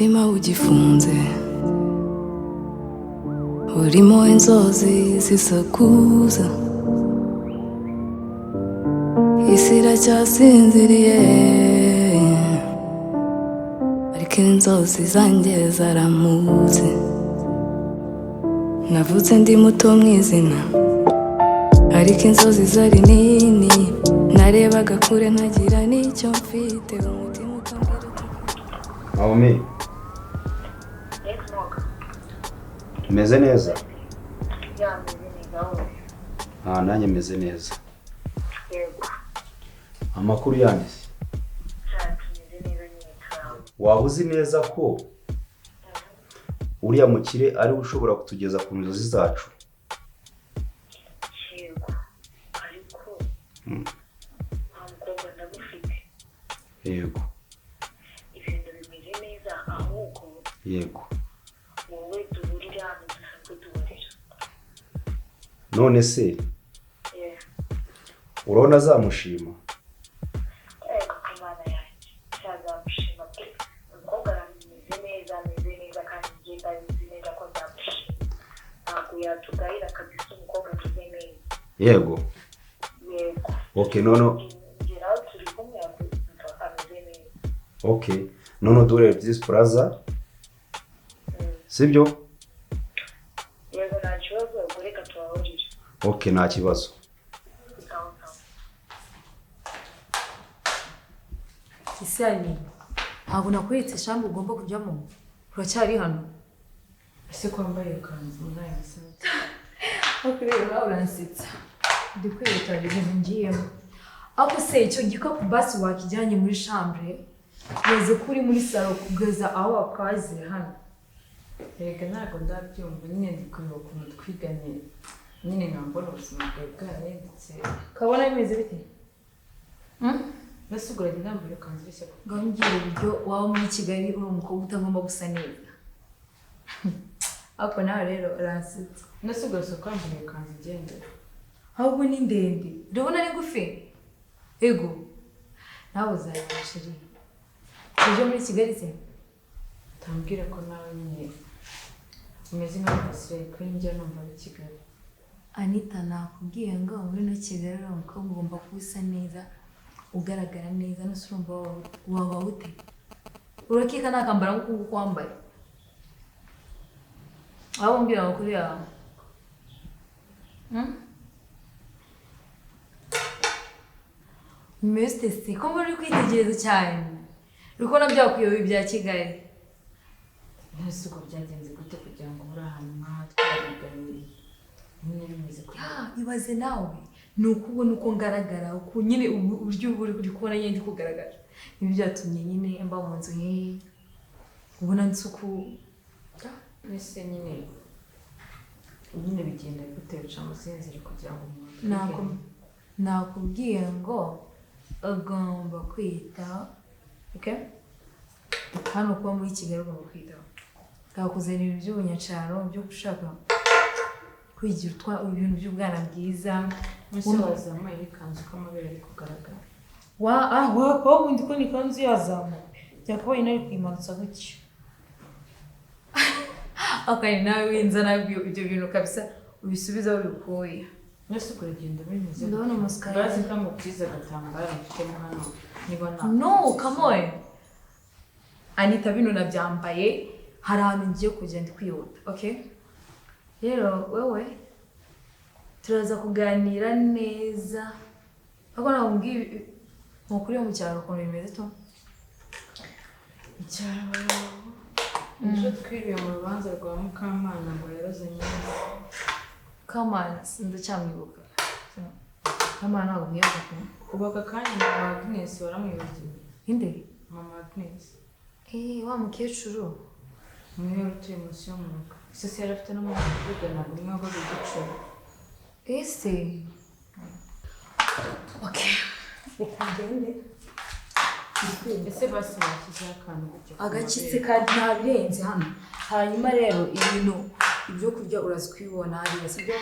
umutima ugifunze urimo inzozi zisakuza isi iracyasinziriye ariko inzozi zanjye zaramutse navutse ndi muto mwizina ariko inzozi zari nini narebaga kure ntagira n'icyo mfite umutima ukambwira Naomi meze neza nanjye meze neza amakuru yanditse waba uzi neza ko uriya mukire ari ushobora kutugeza ku nzozi zacu yego yego none se urabona azamushima yego okay okay none dure this plaza sibyo yego nta kibazo ureka tuwahurire okay nta kibazo Isani ntabwo nakwitse shambu ugomba kujyamo uracyari hano ese kwambaye kanzu nayo sante okureba uransitsa ndikwita ibintu ngiyemo ako se icyo gikapu basi wakijyanye muri chambre yeze kuri muri salo kugeza aho wakaze hano Erega ntabwo ndabyumva nyine ndikureba ukuntu twiganye nyine nkambona ubuzima bwawe bwarahindutse kabona bimeze bite nasugura ndambuye kanzu rishya ngo mbwire uburyo waba muri Kigali uri umukobwa utagomba gusa neza ako nawe rero uransitsa nasugura so kwambuye kanzu igende ahubwo ni ndende urabona ari ngufi ego nawe uzayishiri uje muri Kigali se tambwira ko nawe nyine umeze nk'abasire ko njya numva muri Kigali Anitha nakubwiye ngo muri no Kigali uri umukobwa ugomba kusa neza ugaragara neza no surumva waba ute urakika nakambara nk'uko kwambaye abo mbira amakuru yawe Mr. C ko muri kwitegereza cyane uko nabyakuyobe bya Kigali nasuko byagenze gute kugira ngo muri ahantu nk'aha twariganiye nyine bimeze ko ibaze nawe nuko ubona uko ngaragara uko nyine uburyo uri kubona nyine kugaragara ibi byatumye nyine mba mu nzu nk'iyi ubona nsuku ese nyine bigenda gute uca musinzire kugira ngo nakubwiye ngo ugomba kwita okay hano kuba muri Kigali ugomba kwitaho kakuzanira ibintu by'ubunyacaro byo gushaka kwigira ibintu by'ubwana bwiza wazamuye ikanzu k'amabere ari kugaragara wa ubundi ko ni kanzu yazamuye byakabaye nari kwimanutsa gutyo akari nawe winzana ibyo bintu kabisa ubisubiza aho bikuye nasugura igenda bimeze ndabona umusikari bazi ko mubyiza agatambara mfitemo hano niba no come on Anitha bino nabyambaye hari ahantu ngiye kugenda kwihuta okay rero wewe turaza kuganira neza ako nabwiye mukuri mu cyaro ukuntu bimeze to icyaro ejo twiriwe mu rubanza rwa Mukamana ngo yaroze nyine Kamana ndacyamwibuka Kamana ntabwo mwibuka ubaka kandi mama Agnes waramwibagiwe inde mama Agnes wa mukecuru umwe utuye munsi yo mu rugo ese yari afite n'amavuga ntabwo umwe wagwaga igicuri ese okay reka ngende ese basi bashyizeho akantu gutyo agakitse kandi nta birenze hano hanyuma rero ibintu ibyo kurya urazi kwibona hariya sibyo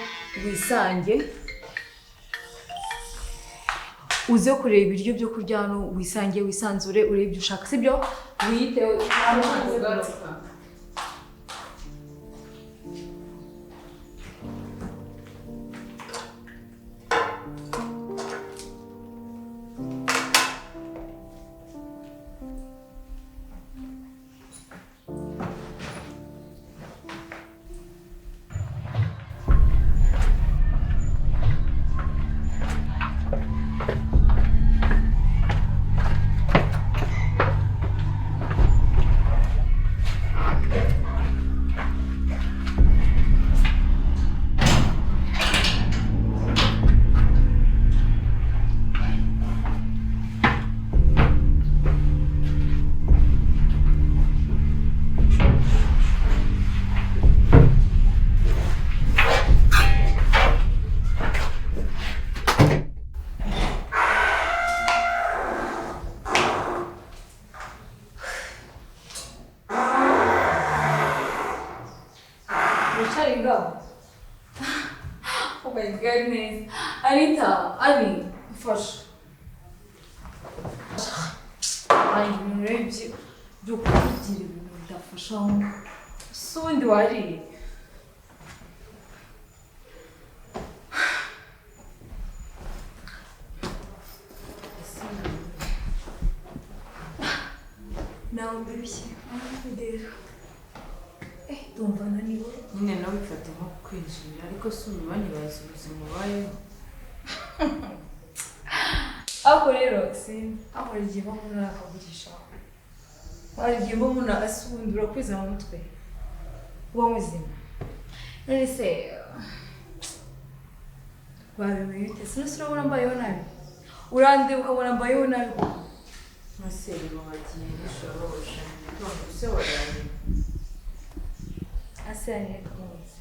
wisange uze kureba ibiryo byo kurya hano wisangiye wisanzure urebe ibyo ushaka sibyo wiyiteho Oh my goodness. Anitha, Ali, first. I'm ready to do the fashion. Soon do I. Now, baby, I'm there. Ndumva naniwe nyine nawe bifata nko kwinjira ariko si umwanya bazi ubuzima ubayeho ako rero aho rigiye bamuna akavugisha warigiye bamuna asundura kwiza mu mutwe uba muzima none se babimenye ute sinusura ubona mbayeho nabi urande ukabona mbayeho nabi maseri bagiye nishorosha none se waraye asanye kumuzi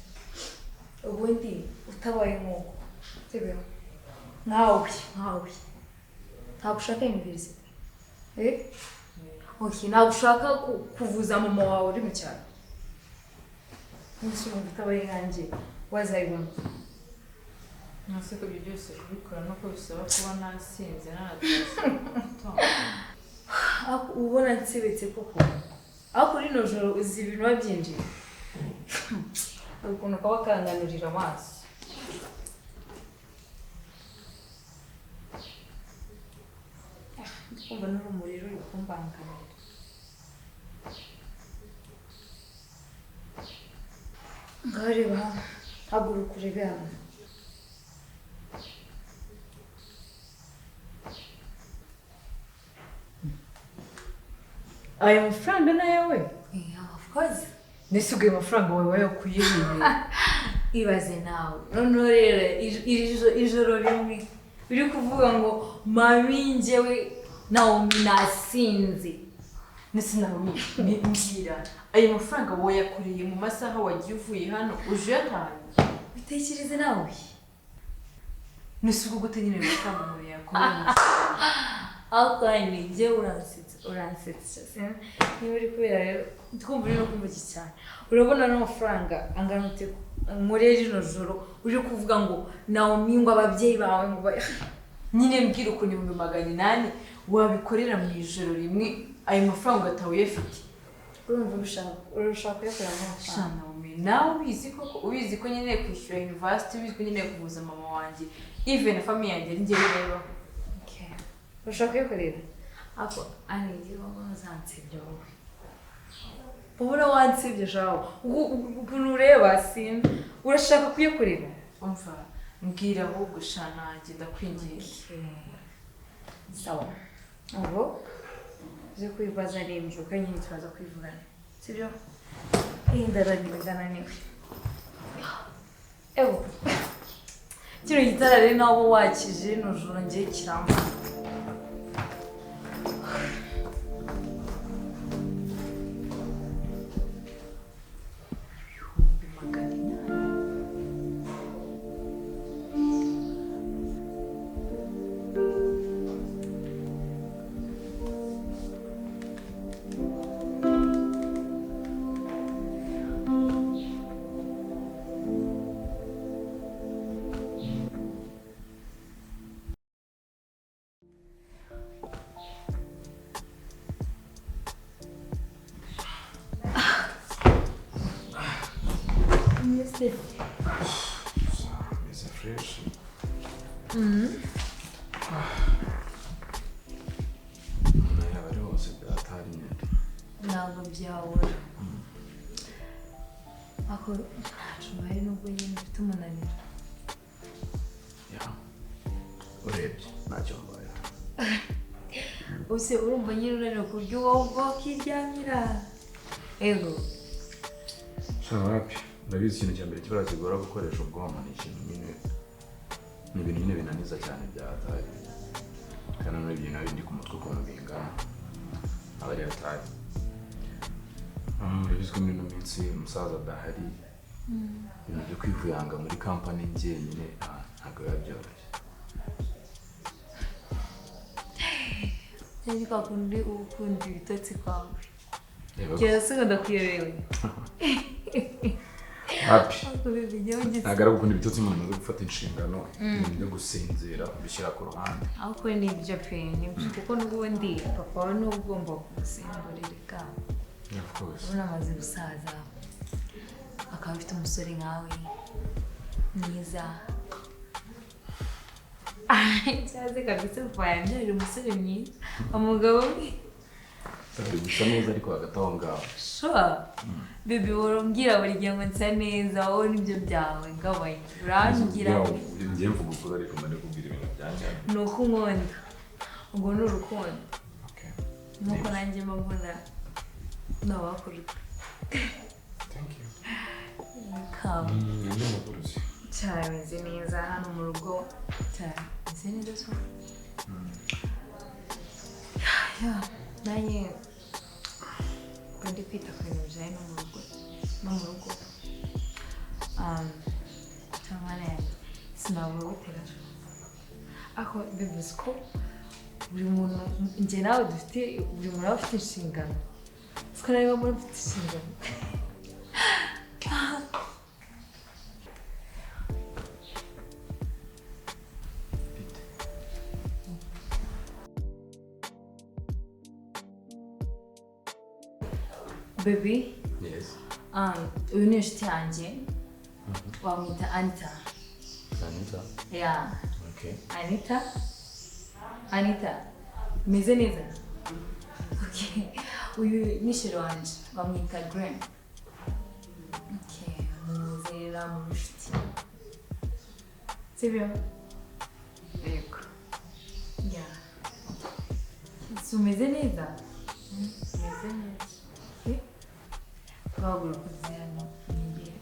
ubundi utabaye nk'uko sibyo nkawe ntabwo ushaka university ntabwo ushaka kuvuza mama wawe uri mu cyaro n'isi umuntu utabaye nkanjye wazayibona nase ko ibyo byose kubikora nuko bisaba kuba nasinze naratashye ubona nsibetse koko ariko rino joro uzi ibintu biba byinjiye ukuntu kaba kanganurira amaso ndikumva n'urumuri ruri kumbangamira ngaho reba hano haguruka urebe hano aya mafaranga ni ayawe of course nese ubwo ayo mafaranga wawe wayakuye ibaze nawe noneho rero ijoro rimwe biri kuvuga ngo mami njyewe Naomi nasinze nese Naomi mbwira ayo mafaranga wayakoreye mu masaha wagiye uvuye hano uje yatanye bitekereze nawe nese ubwo gute nyine amafaranga wawe yakoreye akanye njyewe uransetsa niba uri kubera rero twumva uri no kumva iki cyane urabona n'amafaranga angana ute muri rino joro uje kuvuga ngo Naomi ngo ababyeyi bawe ngo nyine mbwira ukuntu 800 wabikorera mu ijoro rimwe ayo mafaranga ugataha uyafite urumva urashaka kuyakorera amafaranga Naomi nawe ubizi ko nyine kwishyura university ubizi ko nyine kuvuza mama wanjye even family yanjye njye rero urashaka kuyakorera ako anigi wowe uzansibye wowe ubona wansibye jawo ukuntu ureba sinzi urashaka kuyakorera umva mbwira ahubwo shana nanjye ndakwingiye sawa ubu uze kwibaza n'ibyo kandi nyine turaza kwivugana sibyo iyi ndaraniwe ndananiwe ewo kino gitara rero nawe wakije nujoro ngiye kiramba Mr. Meze fresh. Yaba ari hose byatari nyine. Ntabwo byabura. Ako ntacubaye nubwo nyine mfite umunaniro. Ya. Urebye ntacyo mbaye. Use urumva nyine unaniwe ku buryo wowe wakiryamira. Ego. Wapi ndabizi ikintu cya mbere kibara kigora gukoresha ubwonko ni ikintu nyine ni ibintu nyine binaniza cyane byatari kandi muri ibyo nabi ndi ku mutwe ukuntu bingana aba ari atari urabizi ko muri ino minsi umusaza adahari ibintu byo kwivuyanga muri kampani njyenyine ntabwo biba byoroshye Cyane kwa kundi ukunda ibitotsi kwawe kera se ndakuyobewe happy ntabwo ari gukunda ibitotsi umuntu amaze gufata inshingano ibintu byo gusinzira bishyira ku ruhande ariko ni ibyo pe ni kuko n'ubundi papa we ni ugomba kumusimburira ubona amaze gusaza akaba afite umusore nkawe mwiza cyaze kabisa papa yambyarira umusore mwiza umugabo we ari gusa neza ariko hagati aho ngaho sure baby worombwira buri gihe ngo nsa neza wowe nibyo byawe ngabaye urangira ngiye mvuga ukuri ariko mane kubwira ibintu byanjye ni uko unkunda ubwo ni urukundo nuko nanjye mbona nabakurwa thank you kamu ndi mukuruzi cyane meze neza hano mu rugo cyane meze neza so ya nanjye ndi kwita ku bintu bijyanye no mu rugo cyangwa sinabura gutera ariko bivuze ko buri muntu njye nawe dufite buri muntu aba afite inshingano siko nawe muri mfite inshingano Baby, yes uyu ni inshuti yanjye wamwita Anitha. Anitha Yeah. okay Anitha meze neza okay uyu ni shiro wanje wamwita Graham. Okay muzera mu inshuti sibyo yego yeah so meze neza meze neza Bagura kuzana imbere.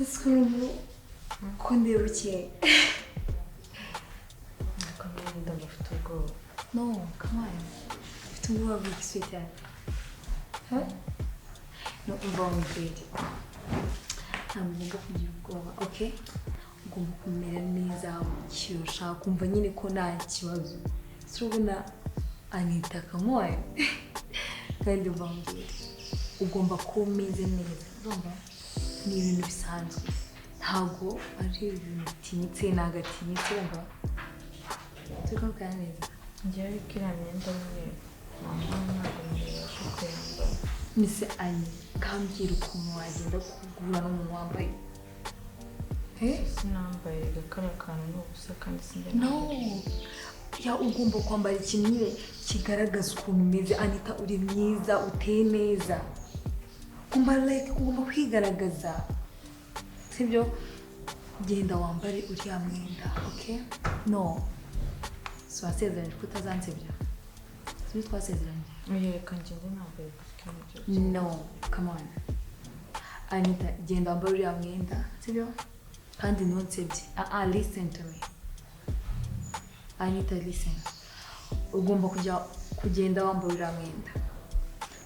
Escumo quando eu tinha. Quando eu ainda me ficou. Não, calma aí. Ficou uma vez que você Huh? No, wrong grade. Ugomba kugira ubwoba, okay? Ugomba kumera neza ushaka kumva nyine ko nta kibazo. Surabona Anitha kamoye. Kandi bambwira ugomba kumeze neza. Urumva? Ni ibintu bisanzwe. Ntabwo ari ibintu bitinyitse n'agatinyitse urumva? Tukabwira neza. Njyewe kiriya myenda nyine Misi Ani, kambwira ukuntu wagenda kugura n'umuntu wambaye. sinambaye gakara kantu n'ubusa kandi sinjya No, ya ugomba kwambara ikintu nyine kigaragaza ukuntu umeze. Anitha uri mwiza, uteye neza. Ugomba kwigaragaza. Sibyo? Genda wambare uriya mwenda, okay? No. So wasezeranye ko utazansebya. Sibyo twasezeranye. Reka ngende nambaye gutya. No, come on. Anitha, genda wambare uriya mwenda, sibyo? Kandi ntunsebye. Listen to me. Anitha, listen. Ugomba kugenda wambare uriya mwenda.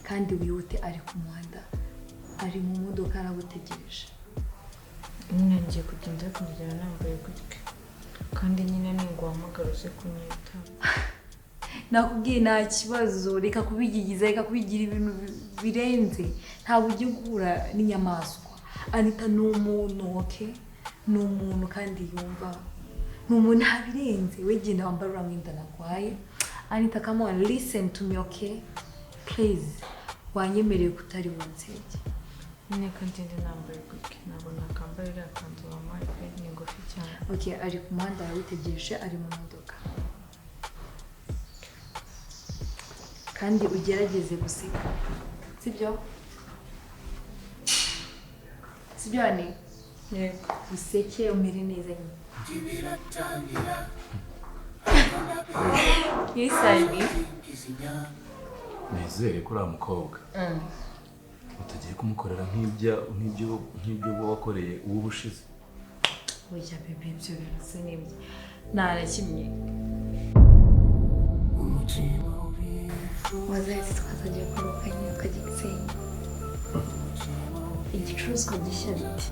Kandi wihute ari ku muhanda. Ari mu modoka aragutegereje. Nyine ngiye kugenda nambaye gutya. Kandi nyine ninguhamagara uze kunyita. nakubwiye nta kibazo reka kubigigiza reka kubigira ibintu birenze ntabwo ujye guhura n'inyamaswa Anitha ni umuntu okay ni umuntu kandi yumva ni umuntu habirenze we genda wambara uramwinda nakwaye Anitha come on listen to me okay please wanyemereye kutari bunsege nyine kandi nambaye gutya ntabwo nakambarira kanzu wampaye pe ni ngufi cyane okay ari ku muhanda yawitegereje ari mu modoka kandi ugerageze guseka sibyo ni yego useke umere neza nyine yisani nizere ko uriya mukobwa utagiye kumukorera nk'ibyo wakoreye uwo ubushize oya bebe ibyo bintu se n'ibyo nta na kimwe wazahise twazajya kuruka nyine ukajya Gisenyi igicuruzwa gishya biti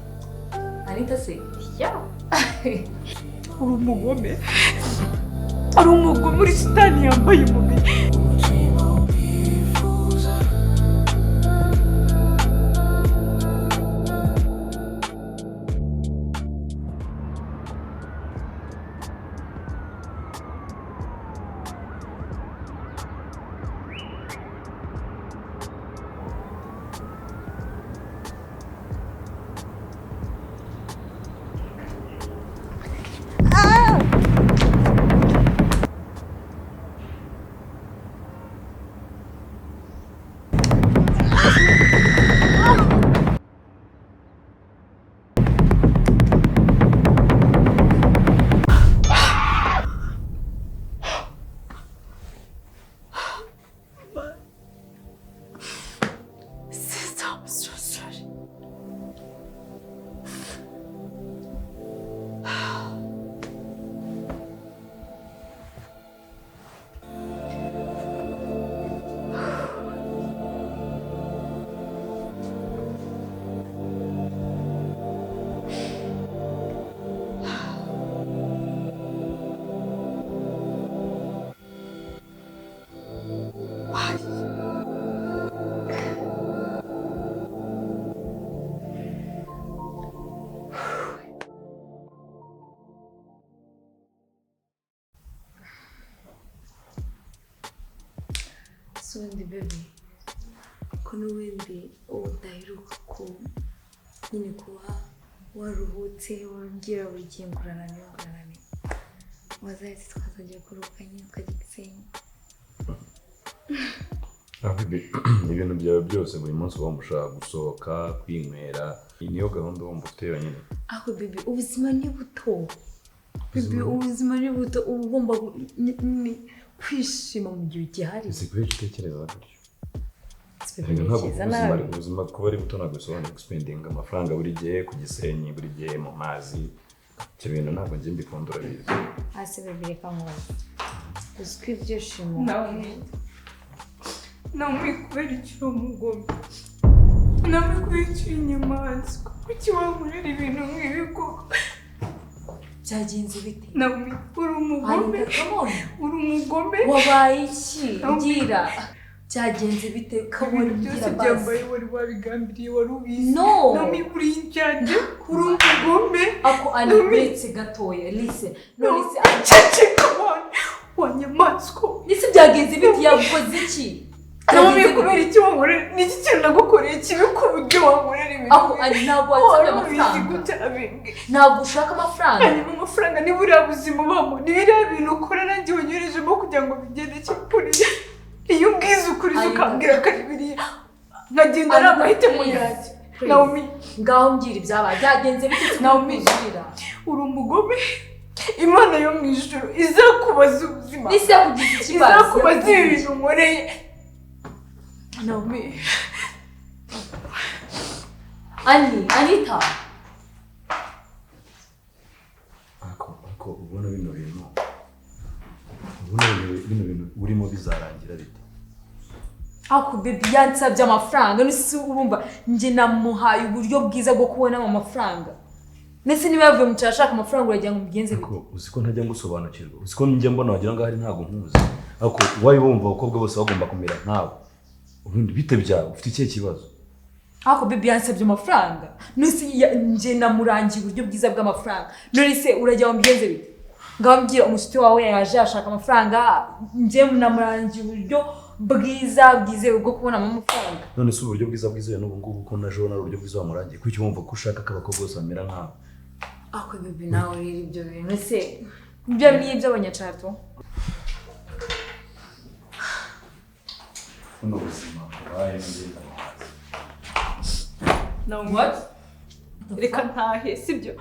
Anitha se ya uri umugome uri sitani yambaye umubiri Sundi baby kono wende udaheruka ko nyine kuba waruhutse wongera urugingurana n'ingurane wazahise twazajya kuruka nyine ukajya Gisenyi ibintu byawe byose buri munsi wumva ushaka gusohoka kwinywera niyo gahunda wumva ufite yonyine aho baby ubuzima ni buto baby ubuzima ni buto ugomba kwishima mu gihe gihari ese kubera utekereza gutyo ntabwo ubuzima kuba ari buto ntabwo bisobanura guspendinga amafaranga buri gihe ku Gisenyi buri gihe mu mazi icyo bintu ntabwo njye mbikunda urabizi hasi baby reka nkubaze uzi ko ibyishimo nawe kubera icyo umugome nawe kubera icyo inyamaswa kuki wankorera ibintu nk'ibi koko byagenze bite nawe uri umugome wabaye iki ngira byagenze bite kabone byose byambaye wari wabigambiriye wari ubizi no nawe uri injyanye uri umugome ako anibetse gatoya listen aceceka wanyamaswa ese byagenze bite yagukoze iki nawe kubera icyo wankorera ni iki kintu nagukoreye kibi ku buryo wankorera ibintu ako ntabwo watsabye amafaranga ntabwo ushaka amafaranga hanyuma amafaranga ni buriya buzima ubamo ni biriya bintu ukora nanjye wanyurejemo kugira ngo bigende cyakuriye iyo ubwiza ukuriza ukambwira ko ari biriya nkagenda ari amahitamo yanjye Naomi ngaho mbwira ibyabaye byagenze bite Naomi uri umugome Imana yo mu ijuru izakubaza ubuzima nise kugize ikibazo izakubaza ibintu nkoreye Naomi Anitha ako ubona bino bintu urimo bizarangira bite ako baby yansabye amafaranga nisi urumva nje namuhaye uburyo bwiza bwo kubonamo amafaranga nese niba yavuye mu cyashaka amafaranga uragira ngo mugenze bite uzi ko ntajya ngusobanukirwa uzi ko njye mbona wagira ngo hari ntago nkuzi ariko wayi bumva abakobwa bose bagomba kumera nkawe ubundi bite byawe ufite ikihe kibazo ako bibi yansabye amafaranga nusi nje namurangiye uburyo bwiza bw'amafaranga none se urajya wambigenze bite ngambwira umushuti wawe yaje ashaka amafaranga nje namurangiye uburyo bwizewe bwo kubona amafaranga none se uburyo bwiza n'ubu ngubu ko naje na uburyo bwiza wamurangiye kuki wumva ko ushaka ko abakobwa bose bamera nkawe ako bibi nawe rero ibyo bintu se ibyo ni iby'abanyacato uno buzima baye n'ingenda no what reka ntahe sibyo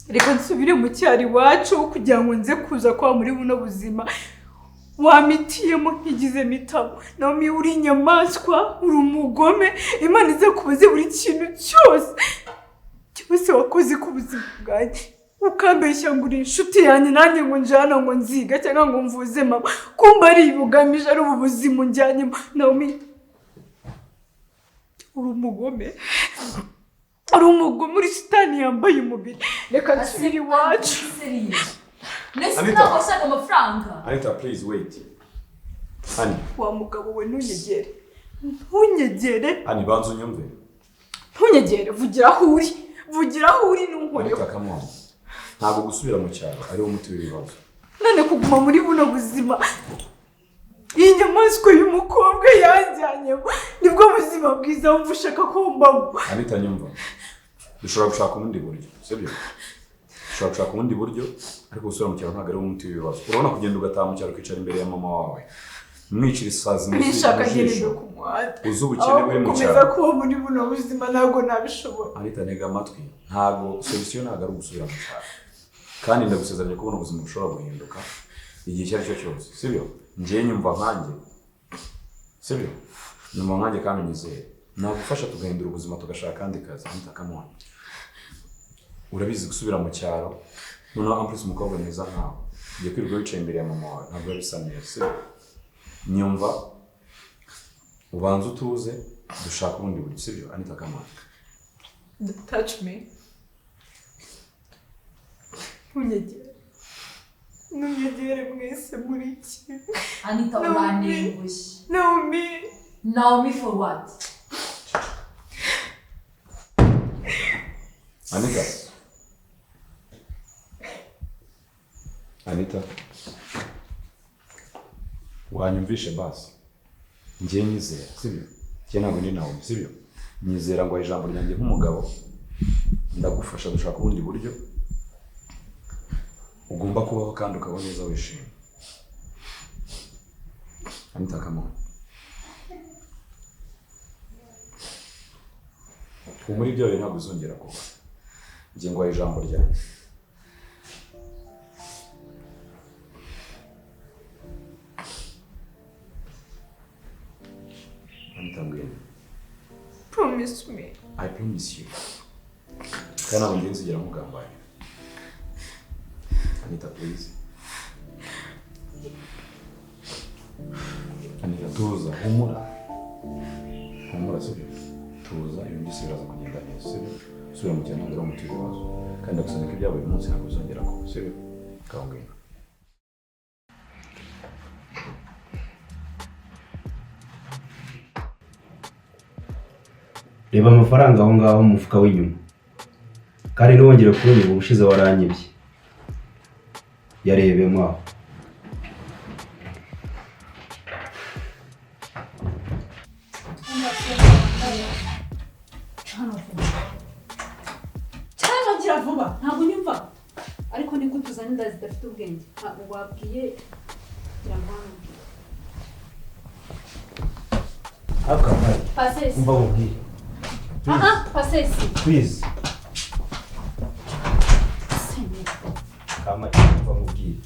reka nsubire mu cyari wacu kugira ngo nze kuza kwa muri buno buzima wamitiyemo nkigize mitabo nawe uri inyamaswa uri umugome Imana ize kubaze buri kintu cyose wakoze ku buzima bwanjye ukambeshya ngo uri inshuti yanjye nanjye ngo njyana ngo nziga cyangwa ngo mvuze mama kumba ari ugamije ari ubu buzima unjyanyemo nawe uri umugome uri shitani yambaye umubiri reka nsubire iwacu nese ntabwo ushaka amafaranga Anitha please wait Ani wa mugabo we ntunyegere Ani banzu nyumve ntunyegere vugira aho uri n'unkoreho Anitha come on ntabwo gusubira mu cyaro ari wo muti w'ibibazo none kuguma muri buno buzima iyi nyamaswa y'umukobwa yanjyanyemo nibwo buzima bwiza wumva ushaka ko mbamo Anitha nyumva dushobora gushaka ubundi buryo sibyo dushobora gushaka ubundi buryo ariko gusubira mu cyaro ntabwo ari wo muti w'ibibazo urabona kugenda ugataha mu cyaro ukicara imbere ya mama wawe mwicira isazi nishaka ngende ku muhanda uzi ubukene buri mu cyaro komeza kuba muri buno buzima ntabwo nabishobora Anitha ntega amatwi ntabwo solution ntabwo ari ugusubira mu cyaro kandi ndagusezeranya ko buno buzima bushobora guhinduka igihe icyo ari cyo cyose sibyo njye nyumva nkanjye sibyo nyumva nkanjye kandi nizeye nagufasha tugahindura ubuzima tugashaka kandi kazi Anitha come on urabizi gusubira mu cyaro noneho amplis umukobwa mwiza nkawe ugiye kwirirwa wicaye imbere ya mama wawe ntabwo bisa neza sibyo nyumva ubanza utuze dushaka ubundi buryo sibyo Anitha come on touch me ntunyegere mwese muri iki Anitha uranengushye Naomi for what Anitha wanyumvishe basi njye nyizera sibyo njye ntabwo ndi Naomi sibyo nyizera ngo ijambo ryanjye nk'umugabo ndagufasha dushaka ubundi buryo ugomba kubaho kandi ukabaho neza wishimye Anitha come on muri byo ntabwo uzongera kuba njye ngo ijambo ryanjye Anitha ngwino promise me I promise you kandi ntabwo ngiye nzigera nkugambanya Anitha please Anitha tuza humura sibyo tuza ibintu byose biraza kugenda neza sibyo subira mu cyaro ntabwo umuti w'ibibazo kandi ndagusaba ko ibyabaye uyu munsi ntabwo bizongera kuba sibyo kawungwino reba amafaranga aho ngaho mu mufuka w'inyuma kandi ntiwongere kunyura ubushize waranyibye yarebemo aho cyangwa gira vuba ntabwo nyumva ariko ni gute uzana inda zidafite ubwenge ntabwo wabwiye gira vuba Kamari pasesi umva mubwire pasesi please Kamari umva mubwire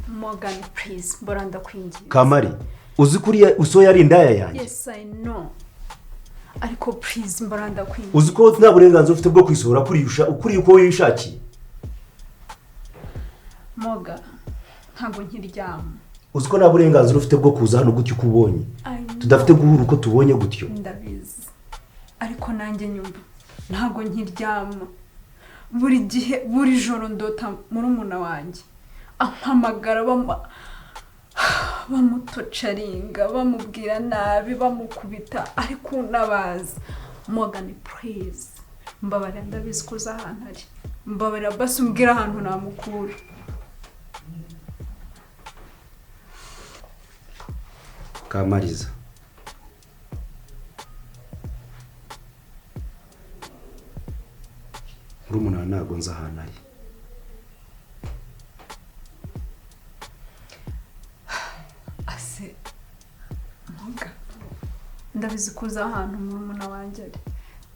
Morgan please mbora ndakwingiye Kamari uzi kuriya uso yari indaya yanjye yes I know ariko please mbora ndakwingiye uzi ko nta burenganzira ufite bwo kwisohora ukuri uko wishakiye Morgan ntabwo nkiryama uzi ko nta burenganzira ufite bwo kuza hano gutyo uko ubonye tudafite guhura uko tubonye gutyo ndabizi ariko nanjye nyumva ntabwo nkiryama buri gihe buri joro ndota murumuna wanjye ampamagara bamutocaringa bamubwira nabi bamukubita ariko unabaza Morgan please mbabarira ndabizi ko uza ahantu ari mbabarira basi umbwira ahantu namukura Kamariza urumuna ntago nza ahantu ari ase Morgan ndabizi ko uza ahantu murumuna wanjye ari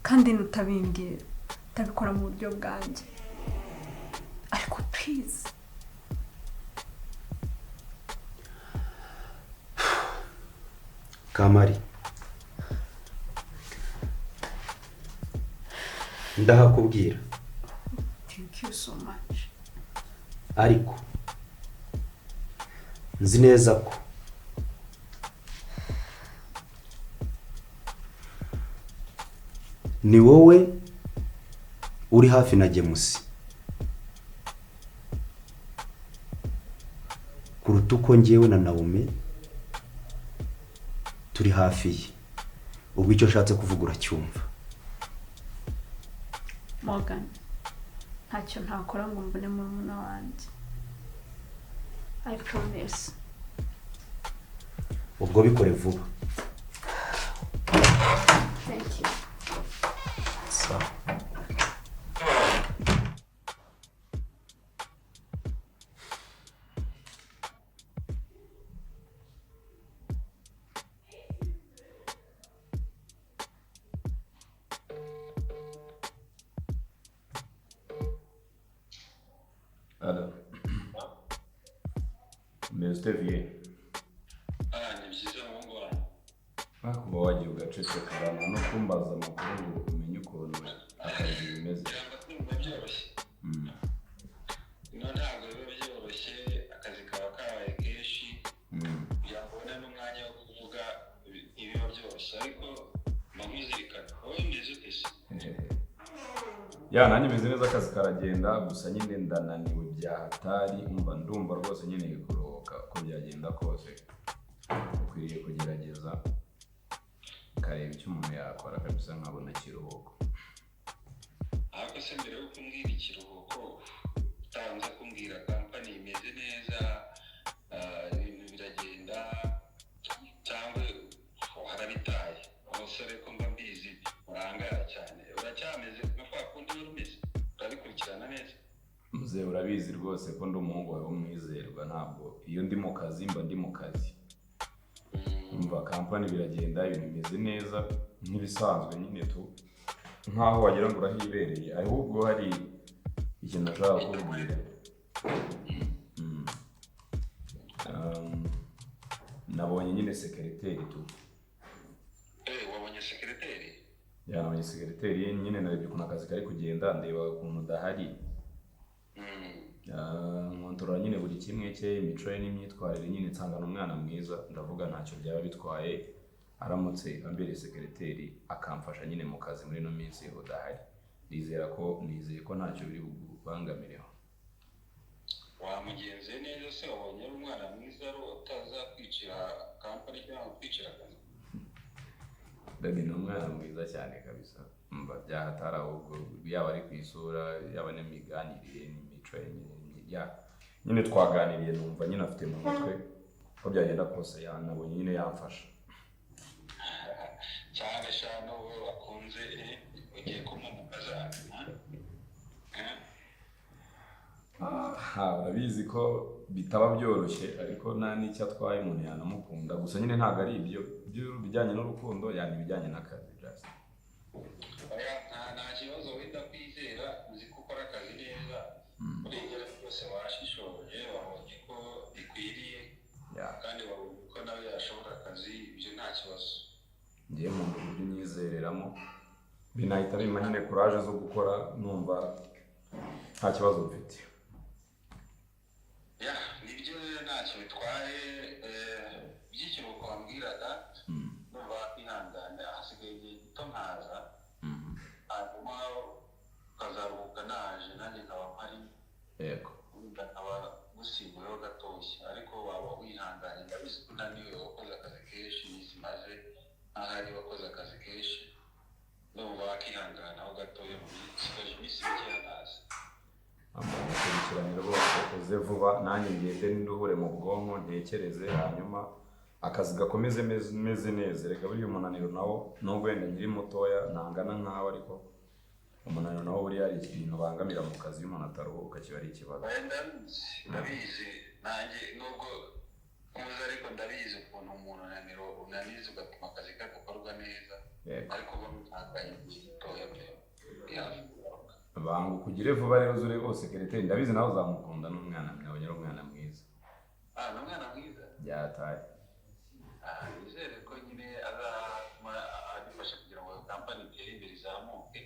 kandi nutabimbwira utabikora mu buryo bwanjye ariko please Kamari ndahakubwira thank you so much ariko nzi neza ko ni wowe uri hafi na Gemusi kuruta uko njyewe na Naomi turi hafi ye ubwo icyo nshatse kuvuga uracyumva Morgan ntacyo ntakora ngo mbone murumuna wanjye I promise ubwo bikore vuba thank you sawa Ada. Mbese vie. Ni byiza muhungu wanjye. Kuba wagiye ugaceceka no kumbaza amakuru ngo umenye ukuntu akazi bimeze. Cyangwa kumva byoroshye. Ntabwo biba byoroshye akazi kaba kabaye kenshi. Kugira ngo ubone n'umwanya wo kuvuga ibiba byoroshye ariko mpamuzirikana wowe mbizi ute se? Nanjye meze neza akazi karagenda gusa nyine ndananiwe byahatari ndumva rwose nyine kuruhuka ko byagenda kose ukwiriye kugerageza ukareba icyo umuntu yakora kabisa nkabona kiruhuko ariko se mbere yo kumbwira ikiruhuko utanze kumbwira kampani imeze neza ibintu biragenda cyangwa harabitaye umusore ko mba mbizi urangara cyane uracyameze nka kwa kundi wari umeze urabikurikirana neza muze urabizi rwose ko ndi umuhungu wawe w'umwizerwa ntabwo iyo ndi mu kazi mba ndi mu kazi umva kampani biragenda ibintu bimeze neza nk'ibisanzwe nyine nkaho wagira ngo urahibereye ahubwo hari ikintu nashaka kukubwira nabonye nyine sekereteri wabonye sekereteri nabonye sekereteri nyine narebye ukuntu akazi kari kugenda ndeba ukuntu udahari nkontorora nyine buri kimwe cye imico ye n'imyitwarire nyine nsangana umwana mwiza ndavuga ntacyo byaba bitwaye aramutse ambereye sekereteri akamfasha nyine mu kazi muri ino minsi udahari nizeye ko ntacyo biri bubangamireho wamugenze neza se wabonye ari umwana mwiza ari utazakwicira kampani cyangwa kwicira akazi Baby ni umwana mwiza cyane kabisa mba byahatari ahubwo yaba ari ku isura yaba n'imiganirire n'imico nyine twaganiriye numva nyine afite mu mutwe ko byagenda kose yanabonye nyine yamfasha cyane shano wowe wakunze ugiye kumumukaza urabizi ko bitaba byoroshye ariko nta n'icyo atwaye umuntu yanamukunda gusa nyine ntabwo ari ibyo bijyanye n'urukundo yani ibijyanye n'akazi just nta kibazo wenda kwizera uzi ko ukora akazi neza urengera rwose washishoje wabonye ko bikwiriye kandi wabonye ko nawe yashobora akazi ibyo nta kibazo ngiye mu buryo unyizereramo binahita bimpa nyine courage zo gukora numva nta kibazo mfite nibyo ntacyo bitwaye by'ikiruhuko wambwiraga numva ihangane hasigaye igihe gito nkaza hanyuma ukazaruhuka naje nanjye nkaba mpari yego nkaba ngusimbuyeho gatoshya ariko waba wihanganye ndabizi ko unaniwe wakoze akazi kenshi iminsi maze ahari wakoze akazi kenshi ndumva wakihanganaho gatoya mu minsi mikeya ntazi amukurikiranye rwose uze vuba nanjye ngende nduhure mu bwonko ntekereze hanyuma akazi gakomeze meze neza reka buriya umunaniro nawo nubwo wenda nkiri mutoya ntangana nkawe ariko umunaniro nawo buriya ari ikintu bangamira mu kazi iyo umuntu ataruhuka kiba ari ikibazo ndabizi nanjye nubwo nkuze ariko ndabizi ukuntu umuntu unaniza ugatuma akazi kagakorwa neza ariko bo ntakaye gitoya bangu kugire vuba rero zure rwose Kereteri ndabizi nawe uzamukunda n'umwana mwawe nyiri umwana mwiza n'umwana mwiza byataye nizere ko nyine adufasha kugira ngo kampani itere imbere izamuke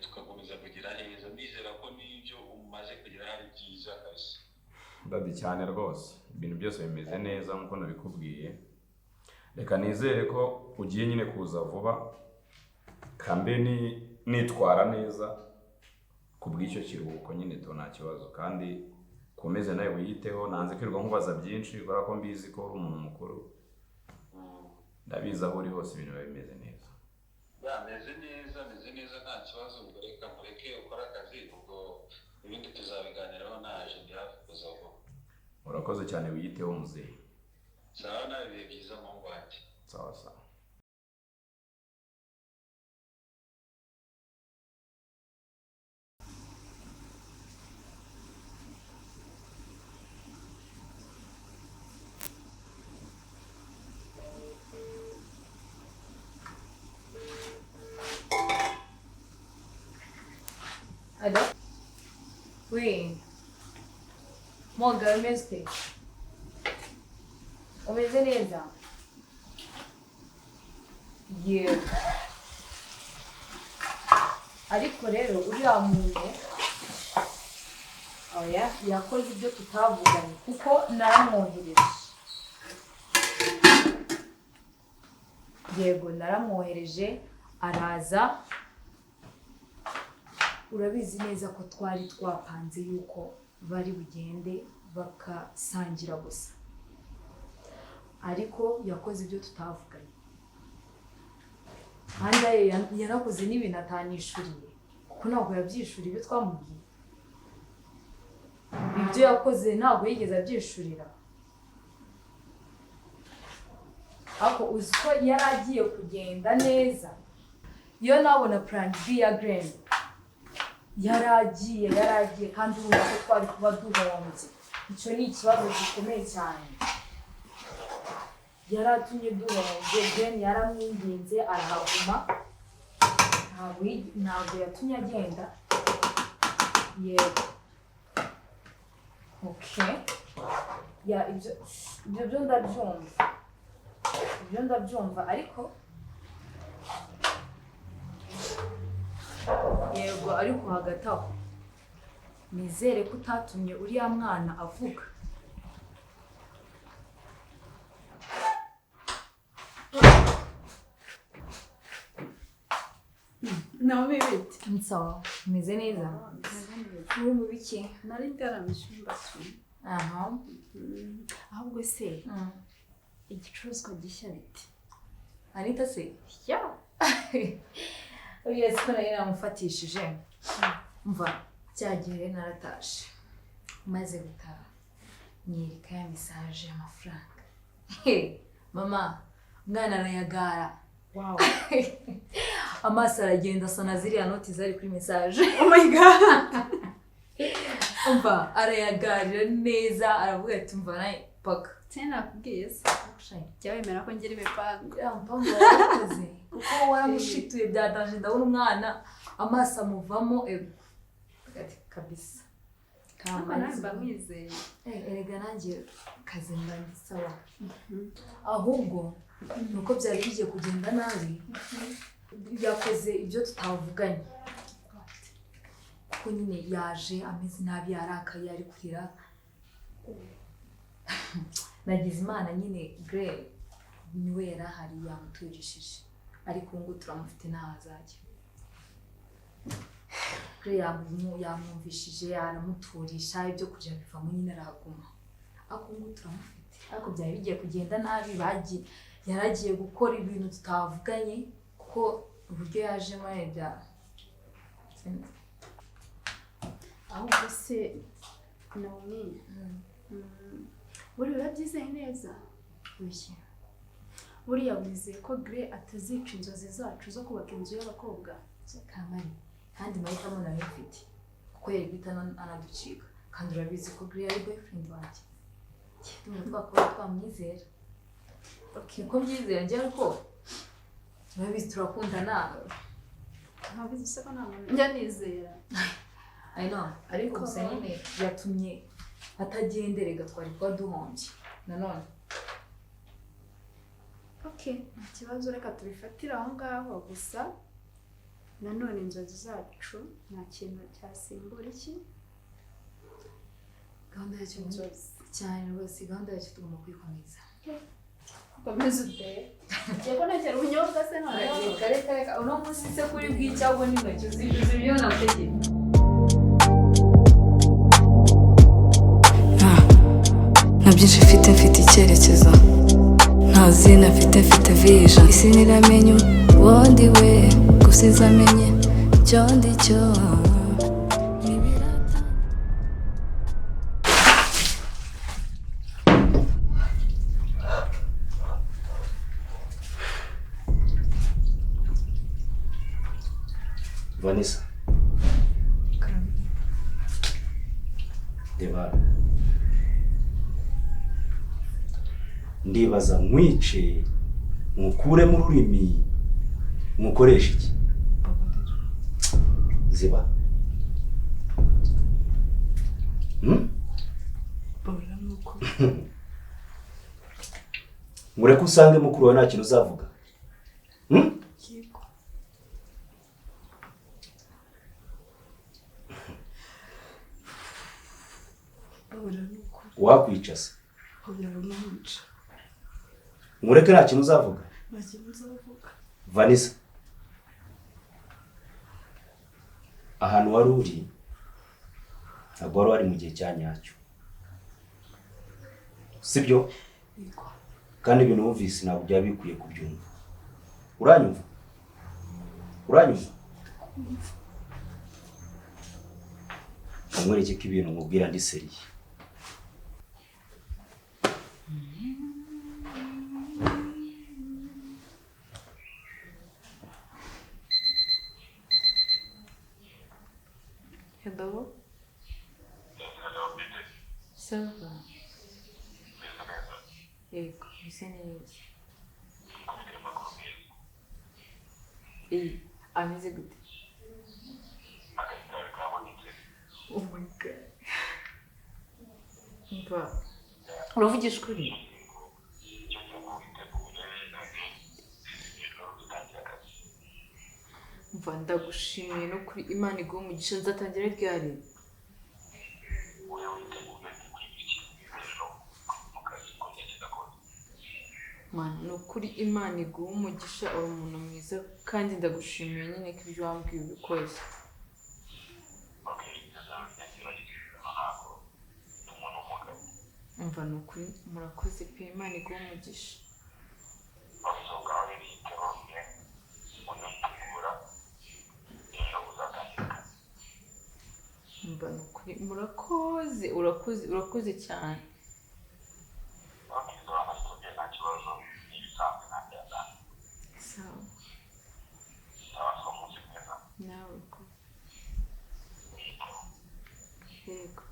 tugakomeza kugira heza nizera ko n'ibyo umaze kugira hari byiza kabisa ndadi cyane rwose ibintu byose bimeze neza nk'uko nabikubwiye reka nizere ko ugiye nyine kuza vuba kambe nitwara neza ku bw'icyo kiruhuko nyine to nta kibazo kandi komeze nawe wiyiteho nanze kwirirwa nkubaza byinshi kubera ko mbizi ko uri umuntu mukuru ndabizi aho uri hose ibintu biba bimeze neza meze neza nta kibazo ubwo reka mureke ukora akazi ubwo ibindi tuzabiganiraho naje ndi hafi kuza vuba urakoze cyane wiyiteho muzehe sawa nawe ibihe byiza mu ngwate sawa sawa Alo? Oui. Moga, umeze umeze neza? Yego. Ariko rero uriya muntu oya yakoze ibyo tutavuganye kuko naramwohereje. Yego naramwohereje araza urabizi neza ko twari twapanze yuko bari bugende bakasangira gusa ariko yakoze ibyo tutavuganye kandi yarakoze n'ibintu atanishuriye kuko ntabwo yabyishuriye ibyo twamubwiye ibyo yakoze ntabwo yigeze abyishurira ariko uzi ko yari agiye kugenda neza iyo nabona plan B ya Green yaragiye kandi urumva ko twari kuba duhombye icyo ni ikibazo gikomeye cyane yaratumye duhombye Green yaramwinginze arahaguma ntabwo yatumye agenda yego okay ya ibyo ndabyumva ariko yego ariko hagati aho nizere ko utatumye uriya mwana avuga nawe bibite nsawa umeze neza uri mu biki nari ndaramishimba aha ahubwo se igicuruzwa gishya biti Anitha se ya uriya siko nari namufatishije mva cyagiye naratashe maze gutaha nyereka ya message y'amafaranga mama mwana arayagara wow amaso aragenda asana ziriya noti zari kuri message oh my god mva arayagarira neza aravuga ati mva naye paka tena kubwiye se jya wemera ko ngira imipango ya mpango warakoze kuko waramushituye byadanje ndabona umwana amaso amuvamo kabisa Kamariza mwizeye erega nanjye kazi mbandisaba ahubwo nuko byari bigiye kugenda nabi yakoze ibyo tutavuganye kuko nyine yaje ameze nabi yarakaye ari kurira nagize imana nyine Grey niwe yarahari yamutujishije ariko ngo turamufite n'ahazajya yamwumvishije aramuturisha ibyo kujya bivamo nyine arahaguma ariko ngo turamufite ariko byari bigiye kugenda nabi yaragiye gukora ibintu tutavuganye kuko uburyo yajemo bya ahubwo se Naomi buriya urabyizeye neza buriya wizeye ko Grey atazica inzozi zacu zo kubaka inzu y'abakobwa Kamari kandi mahitamo nawe mfite kuko yari guhita anaducika kandi urabizi ko Grey ari boyfriend wanjye twakora twamwizera uko byizera njye ariko urabizi turakundana ntabizi se ko njya nizera I know ariko gusa nyine yatumye atagenderega twari kuba duhombye nanone nta kibazo reka tubifatire aho ngaho gusa nanone inzozi zacu nta kintu cyasimbura iki gahunda yacu inzozi cyane rwose gahunda yacu tugomba kuyikomeza ukomeze uteye yego ntakera ubunyobwa se none reka uno munsi se kuri bw'icyago n'intoki uzijuze ibyo nategeka nta byinshi mfite icyerekezo nta zina mfite vision isi ntiramenya uwo ndi we gusa izamenye icyo ndi cyo Vanessa reba ndibaza nkwice mukuremo ururimi mukoresha iki ziba mureke usange mukuru wawe nta kintu uzavuga wakwica se mureke nta kintu uzavuga Vanessa ahantu wari uri ntabwo wari mu gihe cya nyacyo sibyo kandi ibintu wumvise ntabwo byaba bikwiye kubyumva uranyumva umwereke ko ibintu mubwira ndi seriye Hello? Sawa. Yego, bisa neza. Ameze gute? Oh my god. Mva. Uravugisha ukuri? Mva ndagushimiye no kuri Imana iguha umugisha nzatangira ryari? Mana no kuri Imana iguha umugisha uri umuntu mwiza kandi ndagushimiye nyine ko ibyo wambwiye ubikoze. Mva no kuri murakoze pe Imana iguha umugisha. Mva no kuri urakoze cyane. Sawa. Nawe ko. Yego.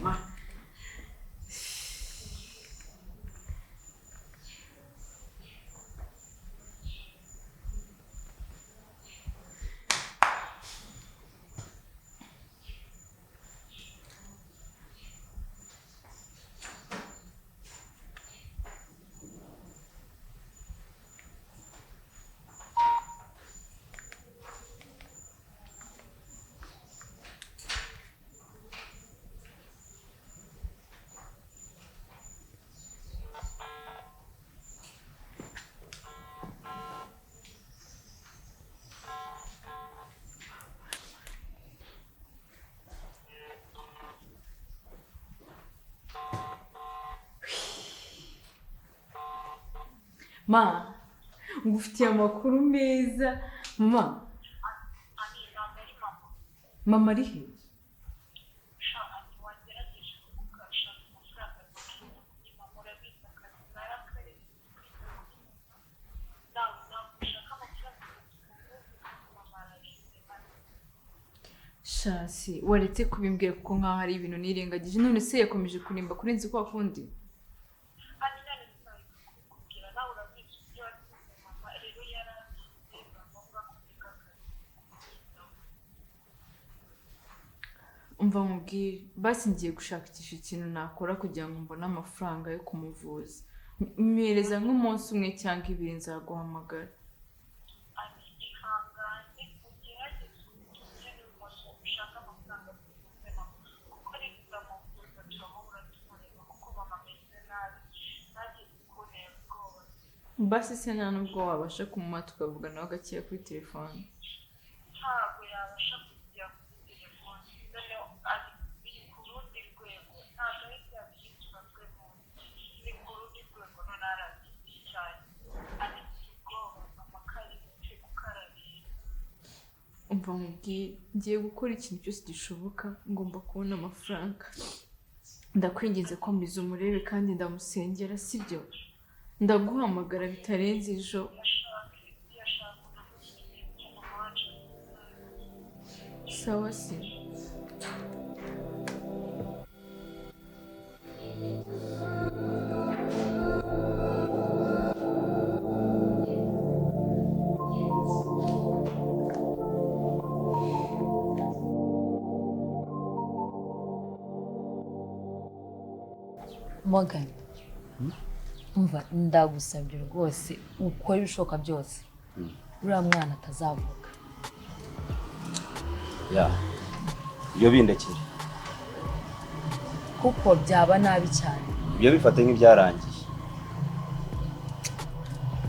Mama. Ma, ngufitiye amakuru meza. Mama. Mama ari he? Shasi, waretse kubimbwira kuko nkaho hari ibintu nirengagije none se yakomeje kurimba kurenza kwa kundi. Umva mubwire, basi ngiye gushakisha ikintu nakora kugira ngo mbone amafaranga yo kumuvuza. Mpereza nk'umunsi umwe cyangwa ibiri nzaguhamagara. Basi se nta nubwo wabasha kumuma tukavuga nawe gakeya kuri telefone. Ntabwo yabasha kujya kuri telefone noneho ari ku rundi rwego ntabwo ari bya byitwa rwego ni ku rundi rwego none aragiye cyane ari ubwoba amakari yo gukarabira. Umva mubwire, ngiye gukora ikintu cyose gishoboka, ngomba kubona amafaranga. Ndakwinginze ko mbiza umurebe kandi ndamusengera, sibyo? Ndaguhamagara bitarenze ejo. Sawa se. Morgan, umva ndagusabye rwose ukora ibishoboka byose uriya mwana atazavuka. Iyo bindekere Kuko byaba nabi cyane. ibyo bifate nk'ibyarangiye.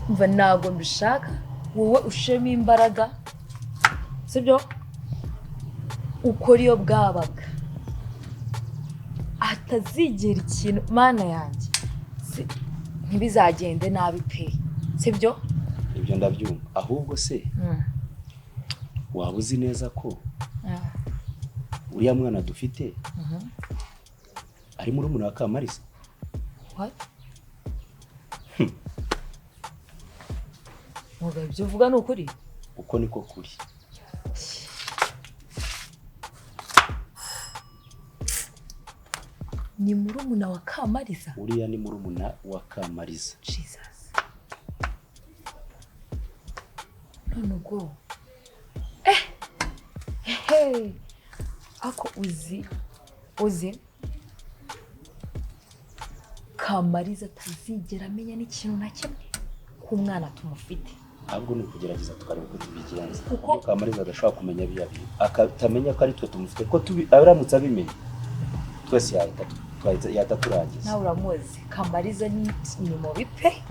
Umva ntabwo mbishaka, wowe ushiremo imbaraga, sibyo? Ukora iyo bwabaga atazigera ikintu, mana yanjye ntibizagende nabi pe, sibyo? Ibyo ndabyumva, ahubwo se waba uzi neza ko uriya mwana dufite ari murumuna wa Kamariza? What? Muga ibyo uvuga ni ukuri? Uko niko kuri. Ni murumuna wa Kamariza? Uriya ni murumuna wa Kamariza. Jesus. None ubwo hey, ako uzi Kamariza atazigera amenya n'ikintu na kimwe ku mwana tumufite. Ahubwo ni ukugerageza tukareba uko tubigenza. Kuko Kamariza adashobora kumenya biyabi, akatamenya ko ari twe tumufite, ko abiramutse abimenye twese yahita turangiza. Nawe uramuzi Kamariza ni mu bipe,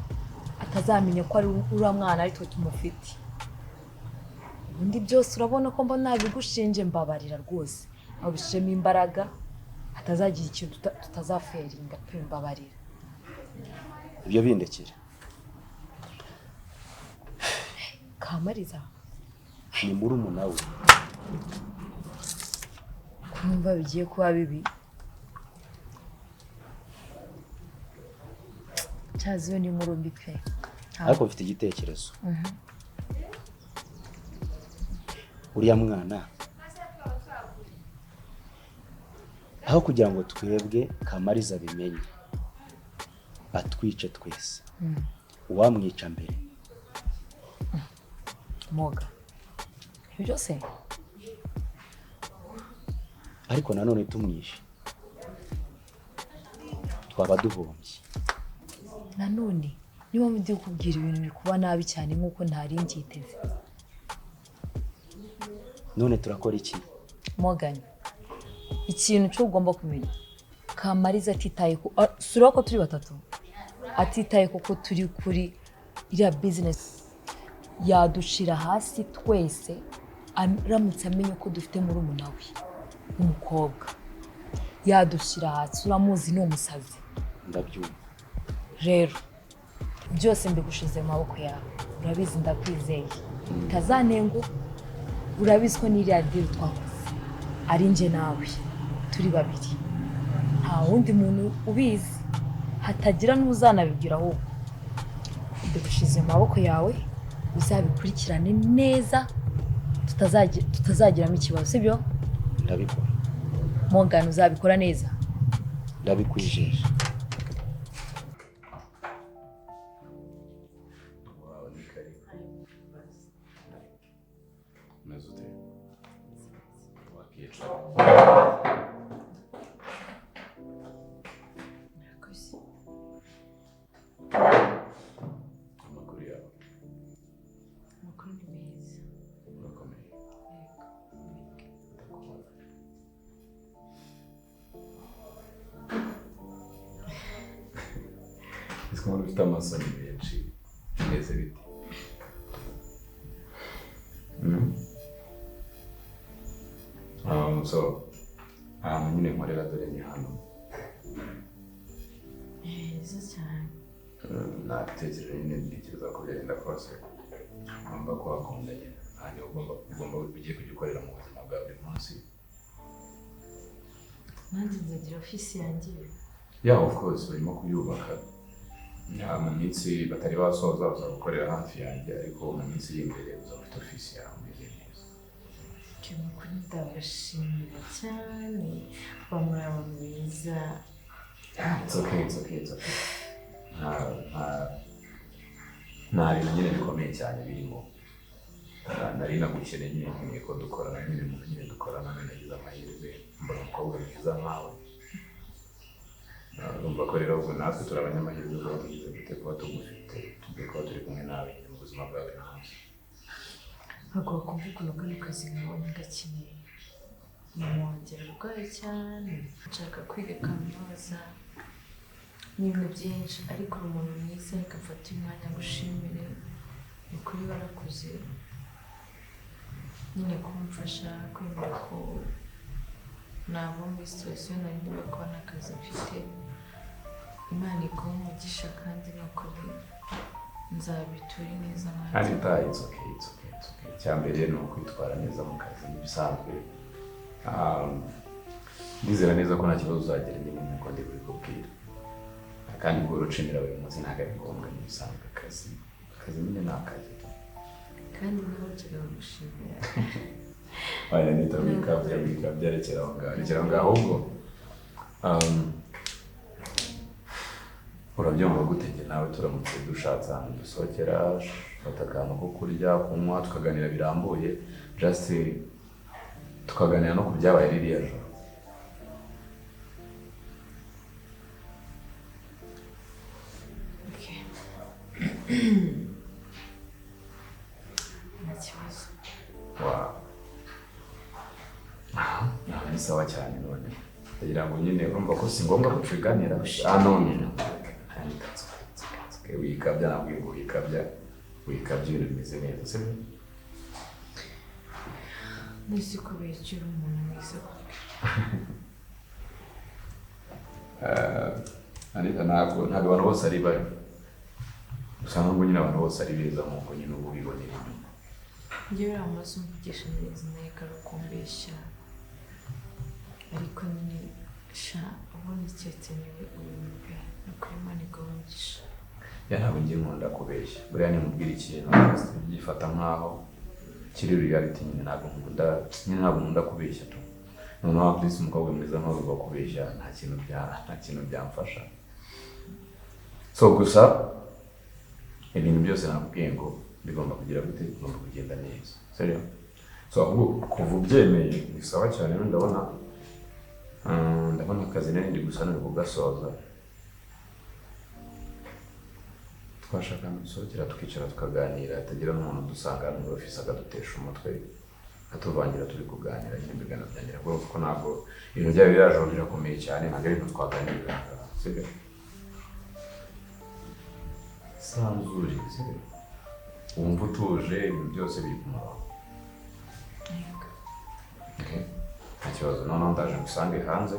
atazamenya ko ari uriya mwana ari twe tumufite. Undi byose urabona ko mba nabigushinje, mbabarira rwose. Abishemo imbaraga atazagira ikintu tutazaferinga pe, mbabarira. Ibyo bindekere. Kamariza ni murumuna we. Kumva bigiye kuba bibi. Cyaziyo ni murumbi pe. Ariko mfite igitekerezo. Uriya mwana aho kugira ngo twebwe Kamariza bimenye atwice twese, uwamwica mbere. Moga ibyo se, ariko nanone tumwishe twaba duhombye. Nanone niba ndi kubwira ibintu bikuba nabi cyane nkuko ntari mbyiteze. None turakora iki? Morgan, ikintu cyo ugomba kumenya, Kamariza atitaye ko sura ko turi batatu, atitaye kuko turi kuri iriya business, yadushira hasi twese. Aramutse amenye ko dufite murumuna we umukobwa, yadushira hasi. Uramuzi ni umusazi. Ndabyumva. Rero byose mbigushize mu maboko yawe urabizi ndakwizeye utazanengo urabizi ko n'iriya deal twakoze ari nje nawe turi babiri nta wundi muntu ubizi hatagira n'uzanabibwira ahubwo mbigushize mu maboko yawe uzabikurikirane neza tutazagiramo ikibazo sibyo ndabikora Morgan uzabikora neza ndabikwijeje Umuntu ufite amasoni menshi bimeze bite? So ahantu nyine nkorera dore ni hano. Neza cyane. Natekereje nyine ntekereza ko byagenda kose ngomba kuhakundanye hanyuma ugomba ugiye kugikorera mu buzima bwa buri munsi. Nanjye nzagira ofisi yanjye. Yeah, of course barimo kuyubaka. Mu minsi batari basoza baza gukorera hafi yanjye ariko mu minsi y'imbere uzafite ofisi yawe imeze neza. Kuri ndabashimira cyane bamuri abantu beza. It's okay. Nta bintu nyine bikomeye cyane birimo. Nari nagukeneye nyine nkeneye ko dukorana nyine mu nyine dukorana nagize amahirwe mbona umukobwa mwiza nkawe. Urumva ko rero ubwo natwe turi abanyamahirwe kuba tugize gute kuba tugufite tugiye kuba turi kumwe nawe mu buzima bwa buri munsi. Ntabwo kumva ukuntu kano kazi nkabonye gakeneye. Mama wanjye ararwaye cyane nshaka kwiga kaminuza n'ibintu byinshi ariko uri umuntu mwiza reka mfate umwanya gushimire ni kuri warakoze nyine kumfasha kwemera ko nava muri situation nari ndimo kuba n'akazi mfite Imana iguha umugisha kandi n'ukuri nzabitura neza Anitha, it's okay. Cyambere ni ukwitwara neza mu kazi bisanzwe. Ndizera neza ko nta kibazo uzagira nyine nk'uko ndi kubikubwira. Kandi ubwo urucimira buri munsi ntabwo ari ngombwa n'ibisanzwe akazi nyine ni akazi. Kandi nawe nshaka gushimira. Waya Anitha byerekera aho ngaho ahubwo urabyumva gute nawe turamutse dushatse ahantu dusohokera fata akantu ko kurya kunywa tukaganira birambuye just tukaganira no ku byabaye ririya joro. Ni sawa cyane none ndagira ngo nyine urumva ko si ngombwa ko tuganira none wikabya nabwo wikabya ibintu bimeze neza sibyo nisi ko bekira umuntu mwiza Anitha ntabwo abantu bose ari bari usanga ngo nyine abantu bose ari beza nk'uko nyine ubu bibonera inyuma njyewe amaze umugisha neza nteka rukumbesha ariko nyine sha ubona icyetenewe ubumwe nuko Imana igomba ntabwo ngiye nkunda kubeshya buriya nimubwira ikintu gifata nkaho kiri reality nyine ntabwo nkunda kubeshya tu noneho please umukobwa mwiza nkaho uba kubeshya nta kintu byamfasha so gusa ibintu byose nakubwiye ngo bigomba kugira gute bigomba kugenda neza sérieux so kuva ubyemeye ni sawa cyane ndabona akazi nari ndi gusa nari kugasoza twashaka gusohokera tukicara tukaganira atagira n'umuntu dusanga muri office akadutesha umutwe atuvangira turi kuganira nyine mbigana byangira kuko ntabwo ibintu byabo biraje birakomeye cyane ntabwo ari ibintu twaganira sibyo sanzuri sibyo wumva utuje ibintu byose biri ku murongo. Nta kibazo noneho ndaje ngusange hanze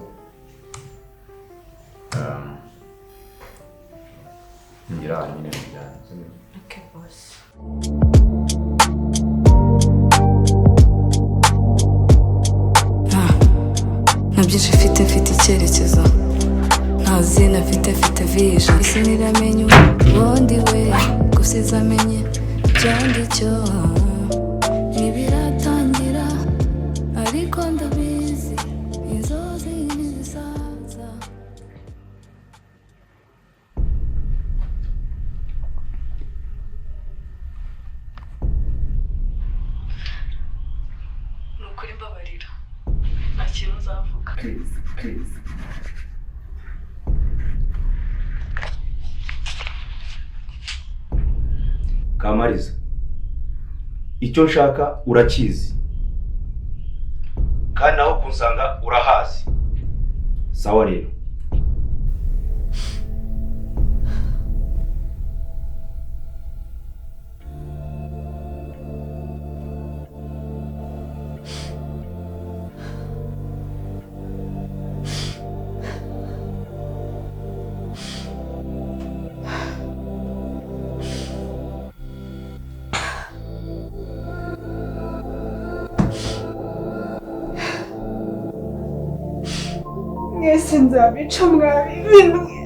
ngira nyine bijyanye. Okay, boss. nta byinshi mfite icyerekezo nta zina mfite vision isi niramenye ubundi we gusiza amenye icyo ndi cyo ntibiratangira ariko ndabizi inzozi ntizisaza. ni ukuri mbabarira nta kintu uzavuga. Kamariza, icyo nshaka urakizi kandi naho kunsanga urahazi. Sawa rero. mwese nzabica mwabi ibintu mwe.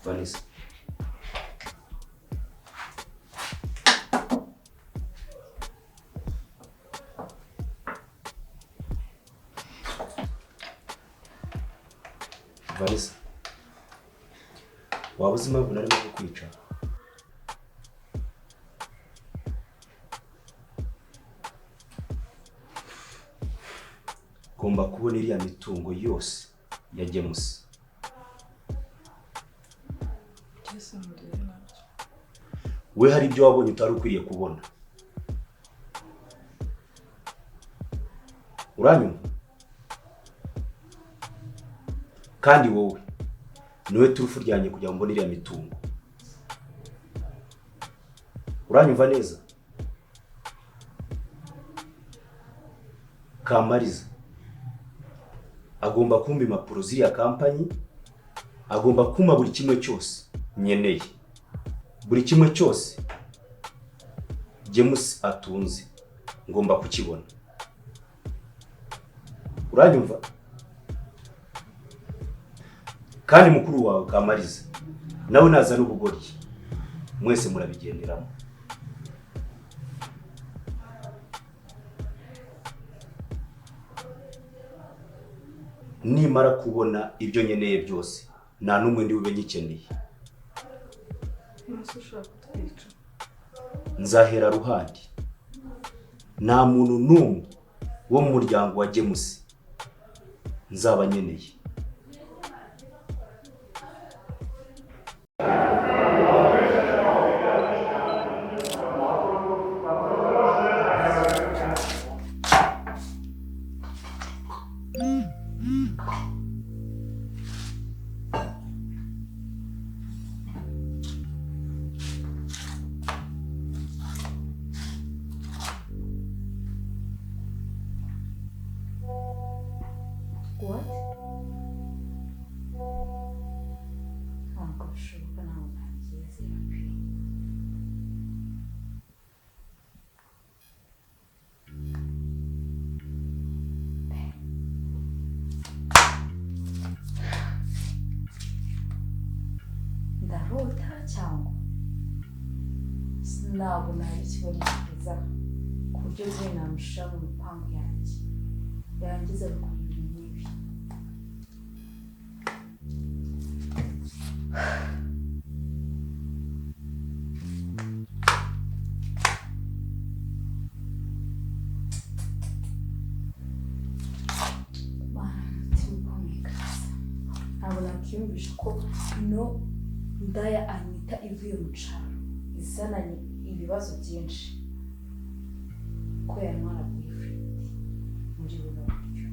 Vanessa. Vanessa. Waba uzi impamvu narimo kukwica? Ugomba kubona iriya mitungo yose ya James. We hari ibyo wabonye utari ukwiriye kubona. Uranyumva? Kandi wowe niwe turufu ryanye kugira ngo mbone iriya mitungo. Uranyumva neza? Kamariza agomba kumba impapuro ziriya kampanyi, agomba kumpa buri kimwe cyose nyeneye. Buri kimwe cyose James atunze ngomba kukibona. Uranyumva? Kandi mukuru wawe Kamariza nawe naza n'ubugoryi mwese murabigenderamo. Nimara kubona ibyo nyeneye byose nta numwe ndi bube nyikeneye. Nzahera ruhande. Nta muntu n'umwe wo mu muryango wa James nzaba nyeneye. What? Ntabwo bishoboka nawe ntagiye zirapfuye. Ndarota cyangwa ntabwo nari ikibonye kugeza ku buryo ziri namushyira mu mipango yanjye yarangiza gukora ibintu nk'ibi. Umutima ukomeye kabisa. Ntabwo nakiyumvisha ko ino ndaya Anitha ivuye mu cyaro izananye ibibazo byinshi ko yantwara boyfriend muri buno buryo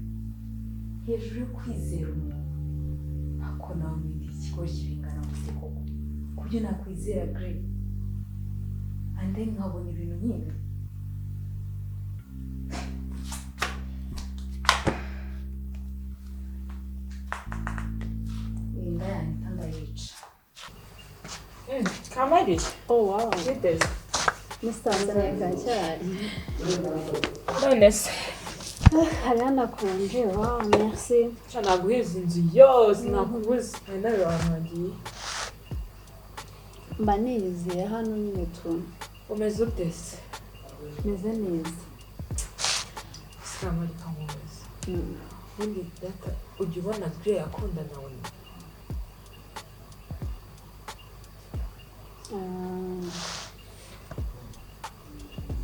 hejuru yo kwizera umuntu ako nawe ndi ikigo kibingana gute koko kubyo nakwizera Grey and then nkabona ibintu nk'ibi Kamariza. Oh wow. Biteze. Musanze neza cyane. None se. Hari hanakonje. Wow, merci. Cyana guheza inzu yose nakubuze. Nawe wahangiye. Mba nizeye hano nyine tu. Umeze utese. Meze neza. Kamari kamuzi. Undi data ujya ubona Grey akunda nawe.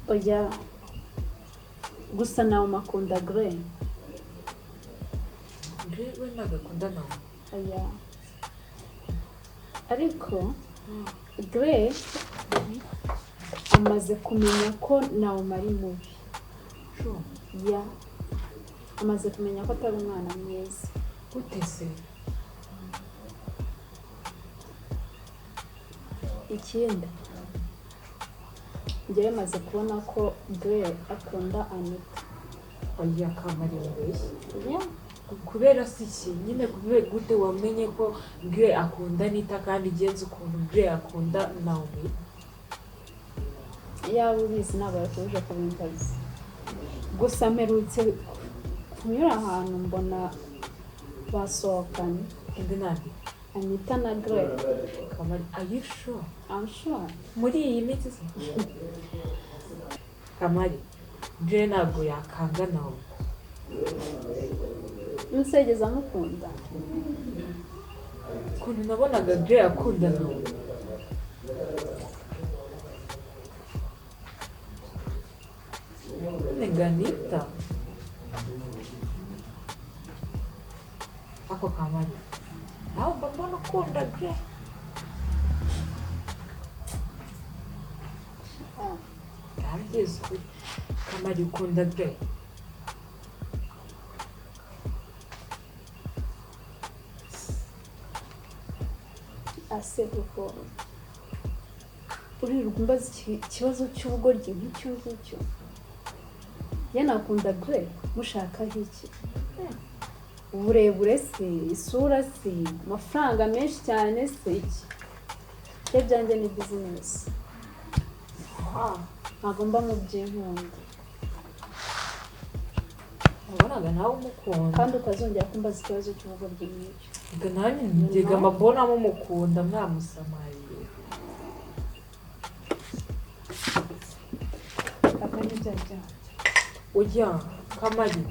Oya gusa nawe makunda Grey. Grey we nagakunda nawe. Oya ariko Grey amaze kumenya ko nawe mari mubi. Ya amaze kumenya ko atari umwana mwiza. Utese. Ikindi njyewe maze kubona ko Grey akunda Anitha. Oya Kamari wese. Ya kubera siki nyine kubera gute wamenye ko Grey akunda Anitha kandi genze ukuntu Grey akunda Naomi. yaba ubizi ntabwo yakubije kubimbaza. Gusa mperutse kunyura ahantu mbona basohokanye. Indi nandi Anitha na Grey. Kamari, are you sure? I'm sure. Muri iyi minsi se? Kamari, Grey ntabwo yakanga nawe. Musegeza amukunda. Ukuntu nabonaga Grey akunda nawe. Anitha. Ako Kamari. Nawe mbona ukunda Grey. Kabyize ukuri. Kamari ukunda Grey. Ase kuko uririrwa umbaza ikibazo cy'ubugoryi nk'icyo ngicyo. Ye nakunda Grey mushakaho iki? Uburebure se, isura se, amafaranga menshi cyane se iki? Ibyo byanjye ni business. Ntabwo mba mu by'inkunda. Wabonaga nawe umukunda. Kandi utazongera kumbaza ikibazo cy'ubugoryi nk'icyo. Ega nanjye njyega amabona mumukunda mwamusamariye. Akanyabyaha. Ujya Kamari,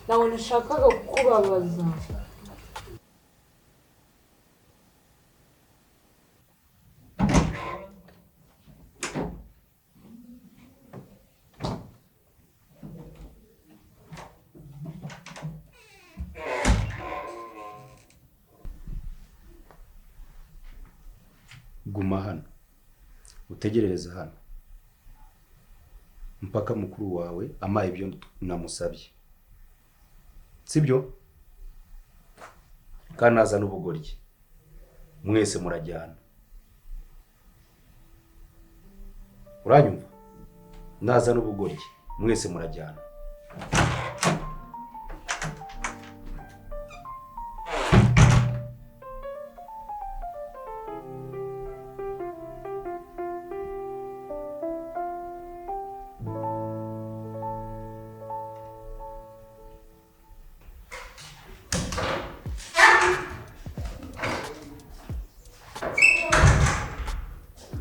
nawe nashakaga kukubabaza. Guma hano utegerereza hano mpaka mukuru wawe amaye ibyo namusabye, sibyo? Kandi naza n'ubugoryi mwese murajyana. Uranyumva? Naza n'ubugoryi mwese murajyana.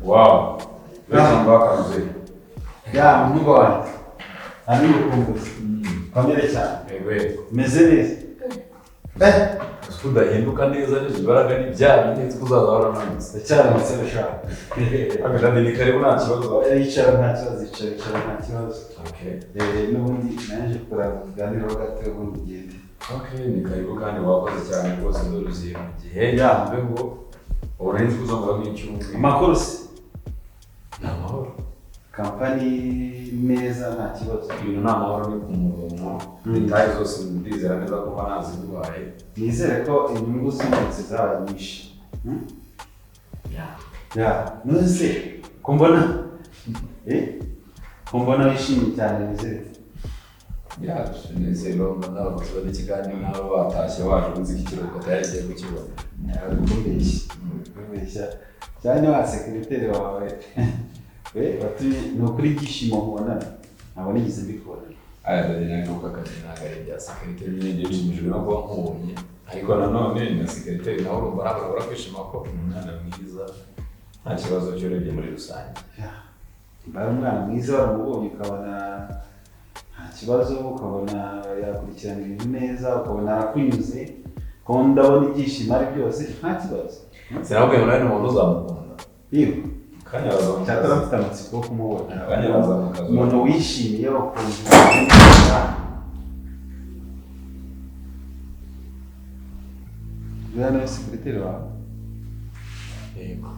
Wow. Basi mbaka mzee. Ya mungu wangu. Ani ukumbuzi. Kamere cyane. Ewe. Meze neza. Udahinduka neza n'ibaraga n'ibyaha n'inzi kuzaza warananutse. Cyane amasebe shaka. Agenda ni karibu nta kibazo. Yicara nta kibazo, yicara nta kibazo. Okay. N'ubundi naje kuraba kuganiraho gato ubundi ngende. Okay, ni karibu kandi wakoze cyane rwose ndoruziye mu gihe yambe ngo urenze kuzongera nk'icyumwe. Amakuru se? Ni amahoro. Kampani neza nta kibazo. Ibintu ni amahoro ni ku murongo. Detaye zose ndizera neza ko banaziguhaye. Nizere ko inyungu z'umunsi zabaye nyinshi. Nose kumbona kumbona wishimye cyane nizere. Nizere nawe bashobora ikiganiro nawe batashye waje uzi ikiruhuko tayarigiye kukibona. Kubeshya cyane wa sekreteri wawe. Ni ukuri ibyishimo mubonana ntabwo nigeze mbikora. Nawe nuko akazi ntabwo ari ibya sekreteri nyine nshimishijwe no kuba nkubonye ariko nanone na sekreteri nawe urumva arabura kwishima ko umwana mwiza nta kibazo cy'urebye muri rusange. Bari umwana mwiza waramubonye ukabona nta kibazo, ukabona yakurikirana ibintu neza, ukabona arakunyuze, ukabona ndabona ibyishimo ari byose nta kibazo. Sinababwiye ngo nawe ni umuntu uzamukunda. Yewe kanya arazamuka. cyakora afite amatsiko yo kumubona. Kanya arazamuka. Umuntu wishimiye wakumva. Uriya nawe sekreteri wawe? Yego.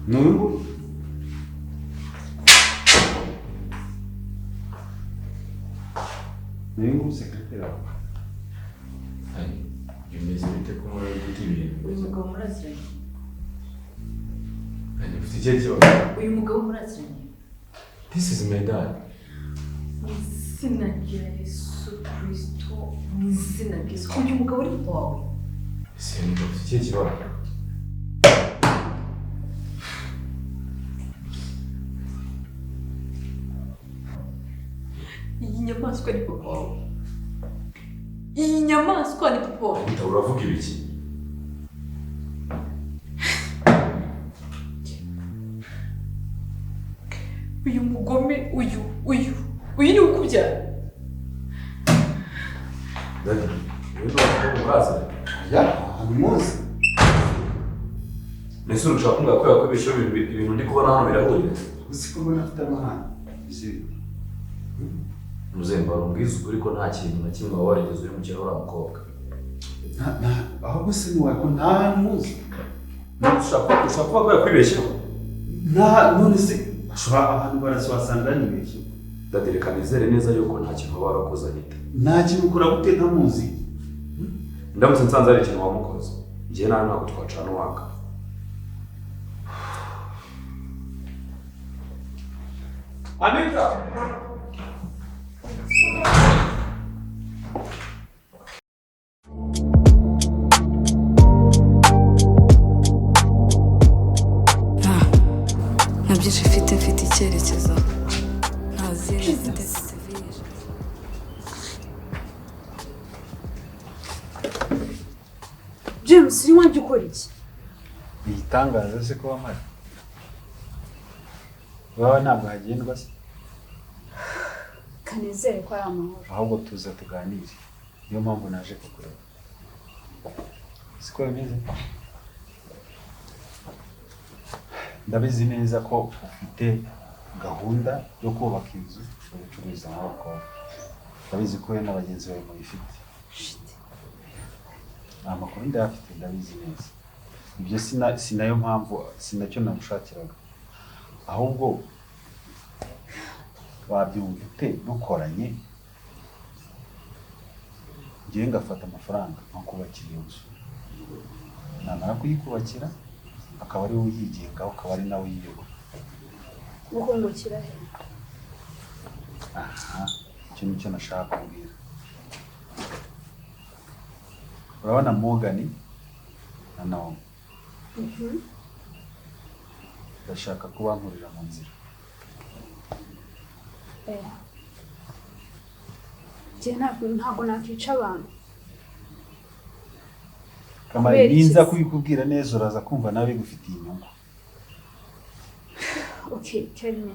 Ni uyu nguyu? Ni uyu nguyu sekreteri wawe? Bimeze bite ko muri guta ibintu? Uyu mugabo muraziranye? Ufite ikihe kibazo? Uyu mugabo muraziranye? This is my dad. Mu izina rya Yesu Kristo, mu izina rya Yesu. Uyu mugabo ari papa wawe? Ese ni ufite ikihe kibazo? Iyi nyamaswa ni papa wawe? Iyi nyamaswa ni papa wawe? Anitha uravuga ibiki? Uyu mugome uyu ni ukubyara? Dadi, uyu ni umuraza? Ntimuzi. Mbese urushaka kumbwira ko yakwibesheho ibintu ndi kubona hano birahurira? Uzi ko mbona afite amahane. Muzemba rumbwiza ukuri ko nta kintu na kimwe waba warigeze uri mukino uriya mukobwa. Ahubwo se ni wako nta muzi. Ushaka kuba ko yakwibesheho? None se abantu baraswasanga nibeshye. Dadi reka nizere neza yuko nta kintu waba warakoze Anitha. Nta kintu ukora gute ntamuzi? Ndamutse nsanze hari ikintu wamukoze njye nawe ntabwo twacana uwaka. Anitha! nta byinshi mfite icyerekezo nta zindi mfite vije. James uri wanjye ukora iki? Igitangaza se ko wamara. Wowe ntabwo hagendwa se? Kanizere ko ari amahoro. Ahubwo tuza tuganire. Niyo mpamvu naje kukureba. Siko bimeze? Ndabizi neza ko ufite gahunda yo kubaka inzu yo gucuruza n'abakobwa. Ndabizi ko we n'abagenzi bawe mubifite. Amakuru ndayafite ndabizi neza. Ibyo sinayo mpamvu sinacyo namushakiraga. Ahubwo wabyumva ute dukoranye ngiye ngafata amafaranga nkakubakira iyo nzu. Namara kuyikubakira akaba ari wowe uyigengaho, akaba ari nawe uyiyobora. Ukungukira he? Icyo nicyo nashaka kubwira. Urabona Morgan na Naomi? Ndashaka kuba nkurira mu nzira. Ntabwo nakwica abantu. Kamariza ninza kubikubwira neza uraza kumva nawe bigufitiye inyungu. Okay, tell me.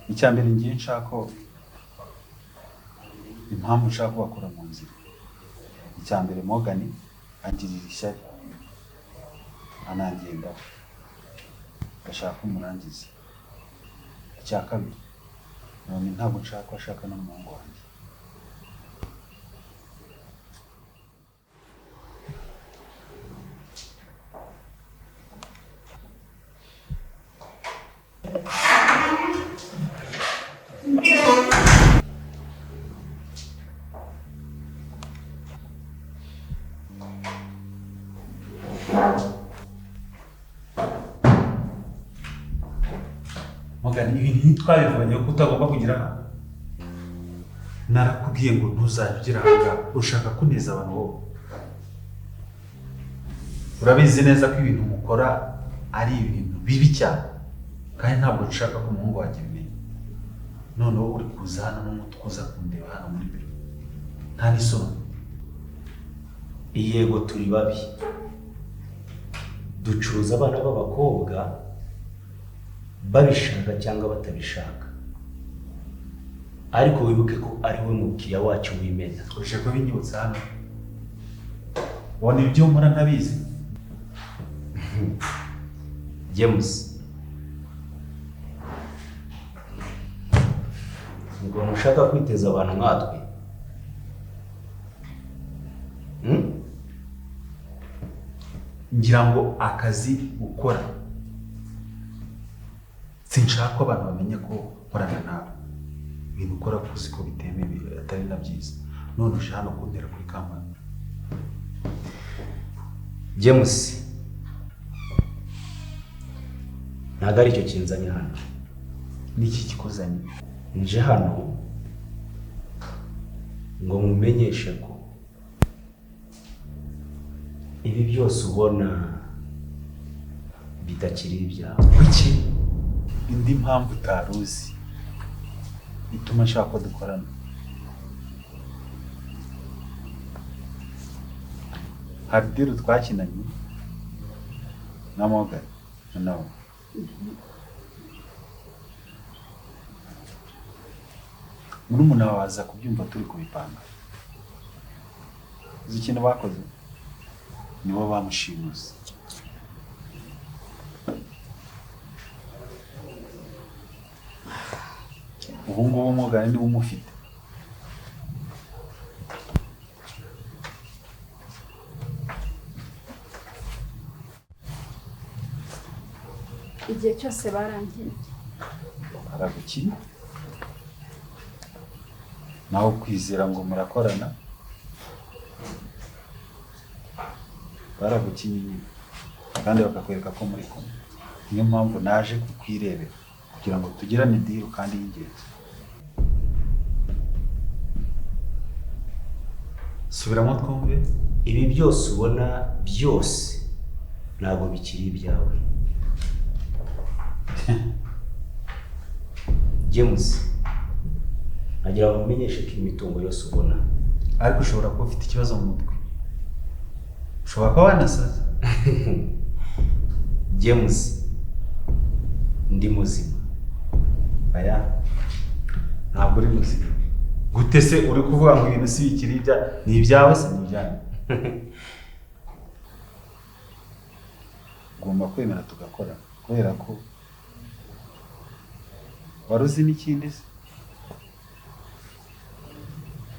Icyambere ngiye nshaka impamvu nshaka kubakura mu nzira. Icyambere Morgan angirira ishyari. Anangenda. Gashaka umurangiza. Icya kabiri none ntabwo nshaka ko ashaka n'umuhungu wanjye. Mugani ibintu ntitwabivanye ko utagomba kugira hano. Narakubwiye ngo ntuzabigire aha, ushaka kuneza abantu wowe. Urabizi neza ko ibintu mukora ari ibintu bibi cyane, kandi ntabwo nshaka ko umuhungu wanjye abimenya. Noneho uri kuza hano n'umutwe uza kundeba hano muri biro, nta n'isoni. Yego turi babi, ducuruza abana b'abakobwa babishaka cyangwa batabishaka, ariko wibuke ko ari we mukiriya wacu w'imena. Uje ko binyibutsa hano, ubona ibyo nkora ntabizi. James, ngo mushaka kwiteza abantu nkatwe? Ngira ngo akazi ukora, sinshaka ko abantu bamenya ko nkorana nawe. Ibintu ukora kuzi ko bitemewe, atari na byiza. None uje hano kuntera kuri kampani. James, ntabwo ari cyo kinzanye hano. Niki kikuzanye? Nje hano ngo mumenyeshe ko ibi byose ubona bitakiri ibyawe. Kuki? Indi mpamvu utaruzi ituma nshaka ko dukorana. Hari diru twakinanye na Morgan nawe. Murumuna wawe aza kubyumva turi kubipanga. Uzi ikintu bakoze? Nibo bamushimuze. Ubu ngubu Morgan niwe umufite. Igihe cyose barangiye. Baragukiye? Naho kwizera ngo murakorana? Baragukiye kandi bakakwereka ko muri kumwe. Niyo mpamvu naje kukwirebera kugira ngo tugirane deal kandi y'ingenzi. Subiramo twumve. Ibi byose ubona byose ntabwo bikiri ibyawe. James, nagira ngo umenyeshe ko imitungo yose ubona, ariko ushobora kuba ufite ikibazo mu mutwe. Ushobora kuba wanasaza. James, ndi muzima. Aya, ntabwo uri muzima. Gute se uri kuvuga ngo ibintu si bikiri ni ibyawe se ni ibyanyu? Ugomba kwemera tugakora kubera ko waruzi n'ikindi se.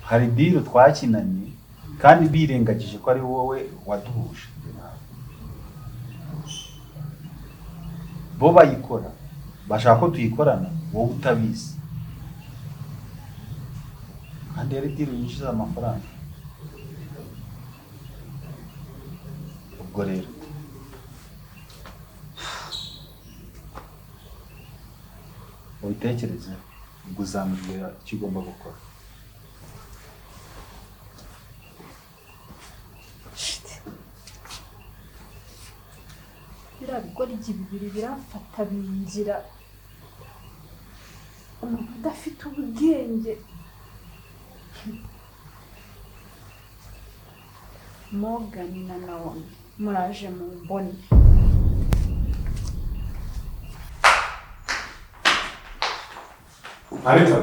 Hari deal twakinanye kandi birengagije ko ari wowe waduhuje. Bo bayikora bashaka ko tuyikorana, wowe utabizi. Kandi yari deal yinjiza amafaranga. Ubwo rero ubitekereze, ubwo uzambwira icyo ugomba gukora. Biriya bigoryi bibiri birafata binjira umuntu udafite ubwenge. Morgan na Naomi muraje mu mboni. Anitha.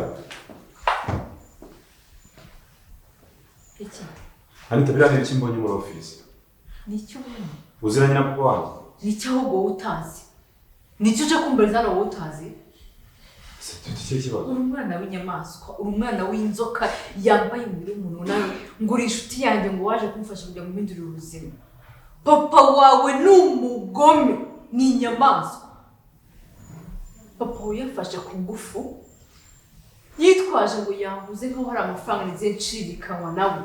Iki? Anitha, biriya ni iki mbonye muri ofisi? Ni icyo ubona? Uziranye na papa wanjye? Ni icyo ahubwo wowe utazi. Ni icyo uje kumbariza hano wowe utazi? uri umwana w'inyamaswa uri umwana w'inzoka yambaye umubiri w'umuntu nawe ngo uri inshuti yanjye ngo waje kumufasha kugira ngo mpindurire ubuzima papa wawe ni umugome ni inyamaswa papa we yafashe ku ngufu yitwaje ngo yahuze nk'aho hari amafaranga ndetse nshirikanwa nawe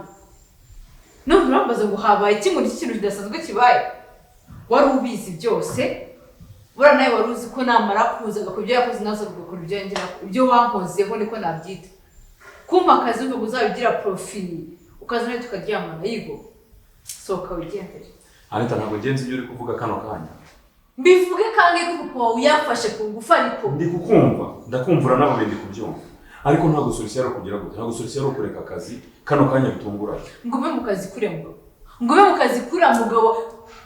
none urambaza ngo habaye iki muri iki kintu kidasanzwe kibaye wari ubizi byose bura nawe wari uzi ko namara kuza agakora ibyo yakoze nawe agakora ibyo yongera ibyo wankozeho niko nabyita kumpa akazi uvuga uzabigira profili ukaza nawe tukaryamana yigo sohoka wigendere Anitha ntabwo ngenzi ibyo uri kuvuga kano kanya mbivuge kandi ko papa wawe yafashe ku ngufu ariko ndi kukumva ndakumvura nabo bindi kubyumva ariko ntabwo solution ari kugira gute ntabwo solution ari kureka akazi kano kanya bitungura ngube mu kazi kure mugabo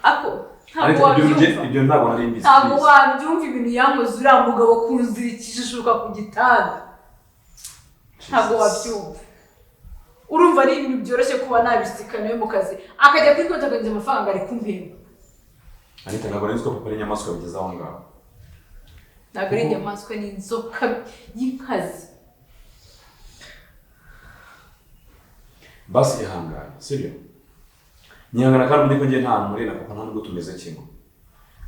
ako ntabwo wabyumva ibyo ntabwo nari mbizi ntabwo wabyumva ibintu yankoze uriya mugabo kunzirikije ishuka ku gitanda ntabwo wabyumva urumva ari ibintu byoroshye kuba nabisikana yo mu kazi akajya kuri konti akagira amafaranga ari kumpemba Anitha ntabwo nari nzi ko papa ari inyamaswa bigeze aho ngaho ntabwo ari inyamaswa ni inzoka y'inkazi basi ihangane sibyo nyangana kandi ndiko ngiye nta muri na papa ntabwo tumeze kimwe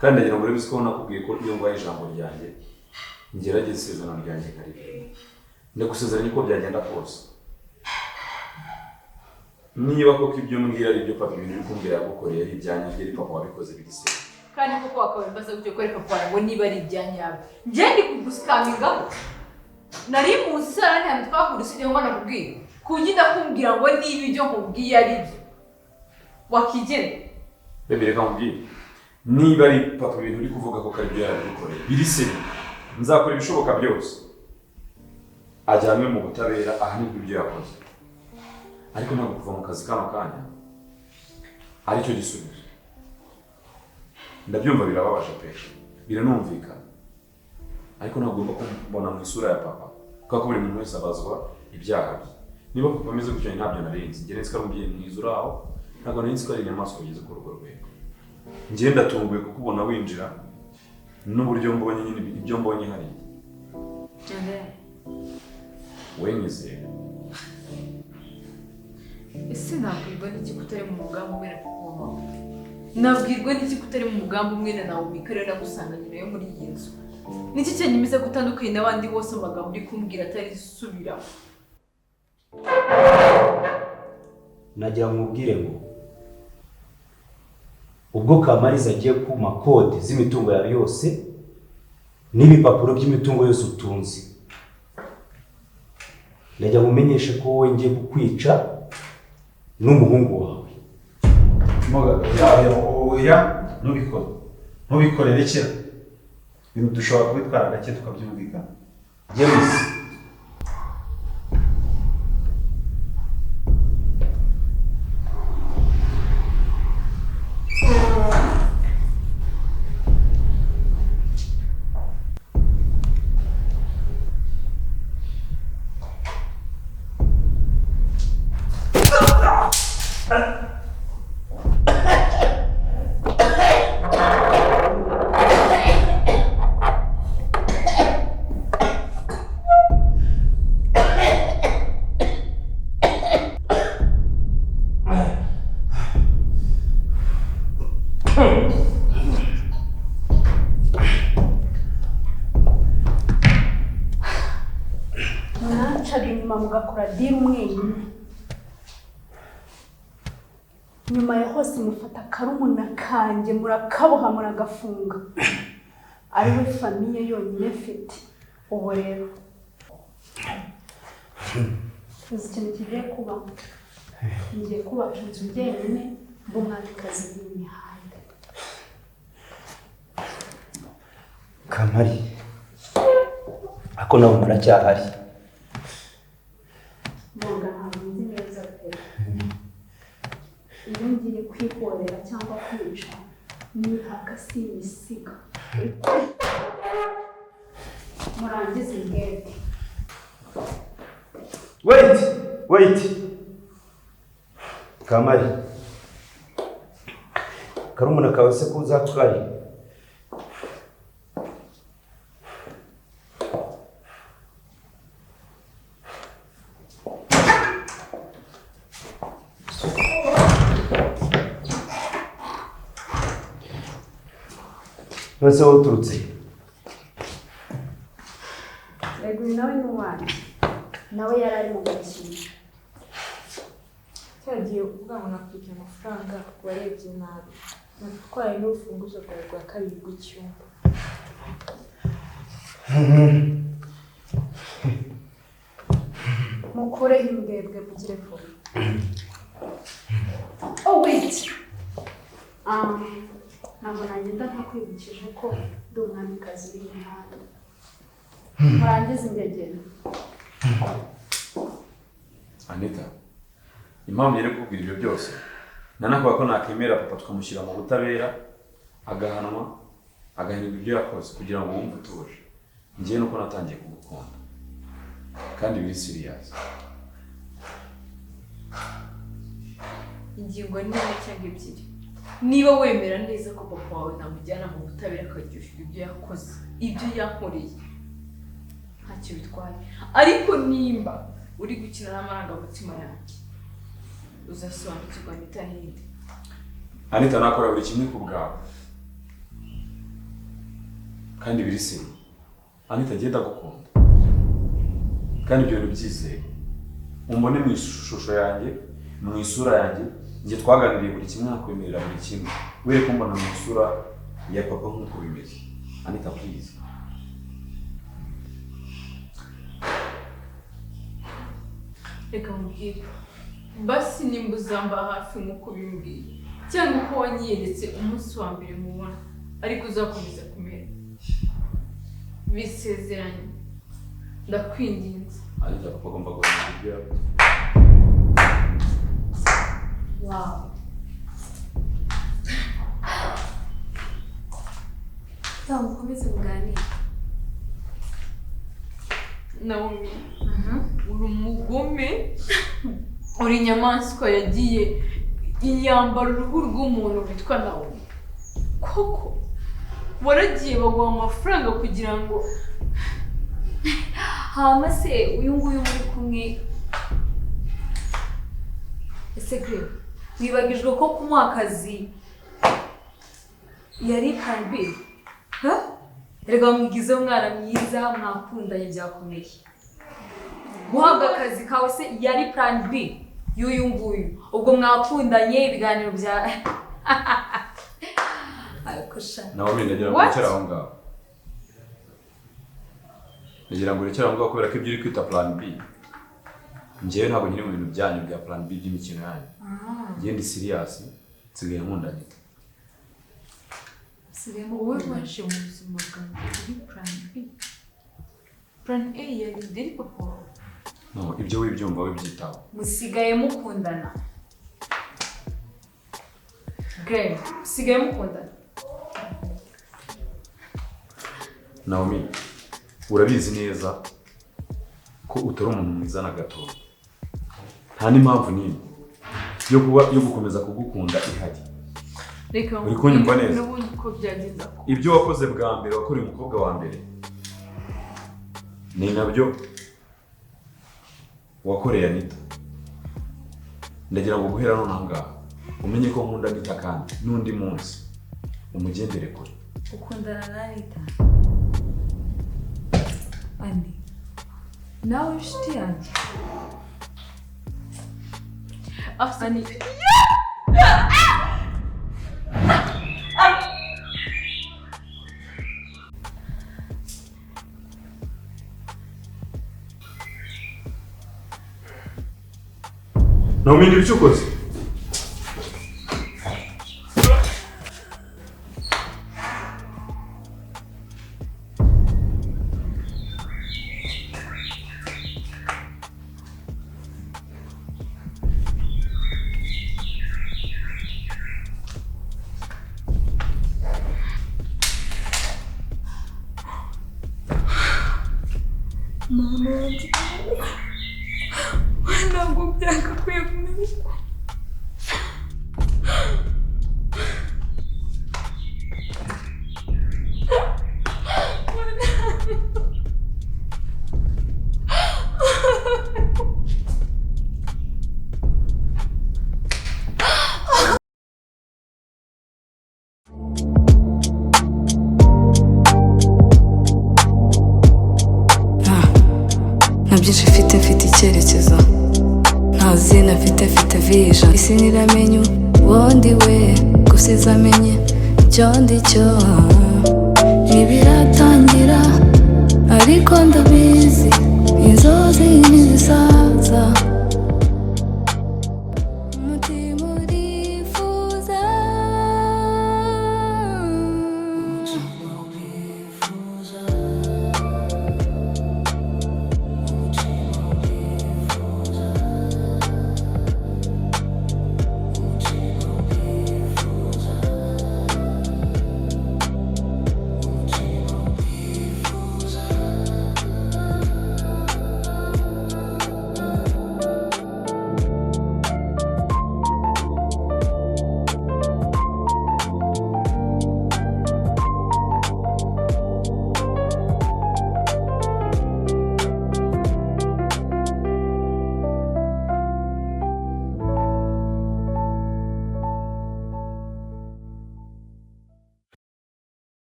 kandi ndagira ngo bizi ko nakubwiye ko iyo ngwaye ijambo ryanjye ngerageze isezerano ryanjye karibu ndagusezeranya ko byagenda kose niba koko ibyo mbwira ari byo papa ibintu uri kumbwira yagukoreye ari ibyanjye ari papa wabikoze bigise kandi koko wakabaye mbaza gutyo ko papa ngo niba ari ibyanyawe njye ndi kuguskamingaho nari muzi sara ntabwo twahurise ibyo ngo nakubwira kugira kumbwira ngo niba ibyo nkubwiye ari byo wakigere bebe reka nkubwire niba ari papa ibintu uri kuvuga ko kari byo yagukoreye birise nzakora ibishoboka byose ajyanwe mu butabera ahanirwa ibyo yakoze ariko ntabwo kuva mu kazi kano kanya aricyo gisubizo ndabyumva birababaje pe biranumvikana ariko ntabwo ugomba kumbona mu isura ya papa kuko buri muntu wese abazwa ibyaha bye niba papa ameze gutyo ntabyo narinzi njye nzi ko ari umubyeyi mwiza uri aho ntabwo nari nzi ko ari inyamaswa ugeze ku rugo rwego njye ndatunguye kukubona winjira n'uburyo mbonye nyine ibyo mbonye hariya wenyizeye ese nabwirwa n'iki kutari mu mugambi umwe na papa wawe nabwirwa n'iki kutari mu mugambi umwe na nawe mikarera gusanganyira yo muri iyi nzu niki cyanyemeza gutandukanye n'abandi bose amagambo uri kumbwira atari isubira nagira ngo ubwire ngo ubwo Kamariza agiye kuma kode z'imitungo yawe yose n'ibipapuro by'imitungo yose utunze nagira ngo umenyeshe ko wowe ngiye kukwica n'umuhungu wawe oya ntubikore rekera ibintu dushobora kubitwara gake tukabyumvikana James mugakora diri umwenyine nyuma ya hose mufata karumuna kanjye murakaboha muragafunga ariwe famiye yonyine mfite ubu rero uzi ikintu kigiye kuba ngiye kubaka inzu njyenyine mb'umwamikazi w'imihanda Kamari ako nawe muracyahari mbonga ntabwo nzi neza pe iyo ngiye kwikorera cyangwa kwica nihaka simisiga murangize ingende wait Kamari karumuna kawe se ko uzatwari Twese wowe uturutse Yego nawe n'uwanyu nawe yari ari mu gakino cyagiye kuvuga ngo nakwiye amafaranga warebye nabi natwaye n'urufunguzo rwawe rwa kabiri rw'icyumba mukureho imbwebwe mugire vuba. Oh wait, ntabwo nagenda ntakwibukije ko ndi umwamikazi w'imihanda. Murangize ingegera. Anitha, impamvu yari kukubwira ibyo byose nanakuvuga ko nakemera papa tukamushyira mu butabera agahanwa agahinirwa ibyo yakoze kugira ngo wumve utuje. Njyewe nuko natangiye kugukunda kandi biri serious. ingingo ni imwe cyangwa ebyiri. Niba wemera neza ko papa wawe namujyana mu butabera akaryushyura ibyo yakoze, ibyo yankoreye, ntacyo bitwaye. Ariko nimba uri gukina n'amarangamutima yanjye, uzasobanukirwa n'itahindi. Anitha, nakora buri kimwe ku bwawe kandi biri serious. Anitha, njye ndagukunda kandi ibyo bintu byizeye. Umbone mu ishusho yanjye, mu isura yanjye, njye twaganiriye buri kimwe nakwemerera buri kimwe. Were kumbona mu isura ya papa nk'uko bimeze. Anitha, please. Reka mubwire, basi nimba uzamba hafi nk'uko bimbwiye cyangwa uko wanyiyeretse umunsi wa mbere mubona, ariko uzakomeza kumera. Bisezeranye, ndakwinginze. Anitha, papa agomba guhindura ibyo yakoze. Wow. Tamu mukomeze muganire. Naomi, uri umugome, uri inyamaswa yagiye iyambara uruhu rw'umuntu witwa Naomi. Koko waragiye baguha amafaranga kugira ngo hama se uyu nguyu muri kumwe ese Greg wibagijwe ko kumuha akazi yari plan B? Erega mwigize umwana mwiza mwakundanye byakomeye. Guhabwa akazi kawe se yari plan B y'uyu nguyu. Ubwo mwakundanye ibiganiro bya ariko sha. Naomi, ndagira ngo urekere aho ngaho. Ndagira ngo urekere aho ngaho kubera ko ibyo uri kwita plan B. Njyewe ntabwo nyiri mu bintu byanyu bya plan B by'imikino yanyu. Njye ndi serious, nsigaye nkunda Anitha. Siremo wowe waje mu buzima bwanjye kuri plan B. Plan A yari ndiri papa wawe. No, ibyo wibyumva wibyitaho. Musigaye mukundana. Greg, musigaye mukundana. Naomi, urabizi neza ko utari umuntu mwiza na gato. Nta n'impamvu n'imwe yo gukomeza kugukunda ihari. Reka uri kunyumva neza. N'ubundi uko byagenze ko Ibyo wakoze bwa mbere wakoreye umukobwa wa mbere ni nabyo wakoreye Anitha. Ndagira ngo guhera none ahangaha umenye ko nkunda Anitha kandi n'undi munsi umugendere kure. Ukundana na Anitha? Ani, nawe inshuti yanjye. Anitha. Naomi, ndi ukoze? Mama wanjye ntabwo byagakwiye kumenya. nta byinshi mfite icyerekezo, nta zina mfite vision. Isi ntiramenya uwo ndi we, gusa izamenye icyo ndi cyo. Ntibiratangira ariko ndabizi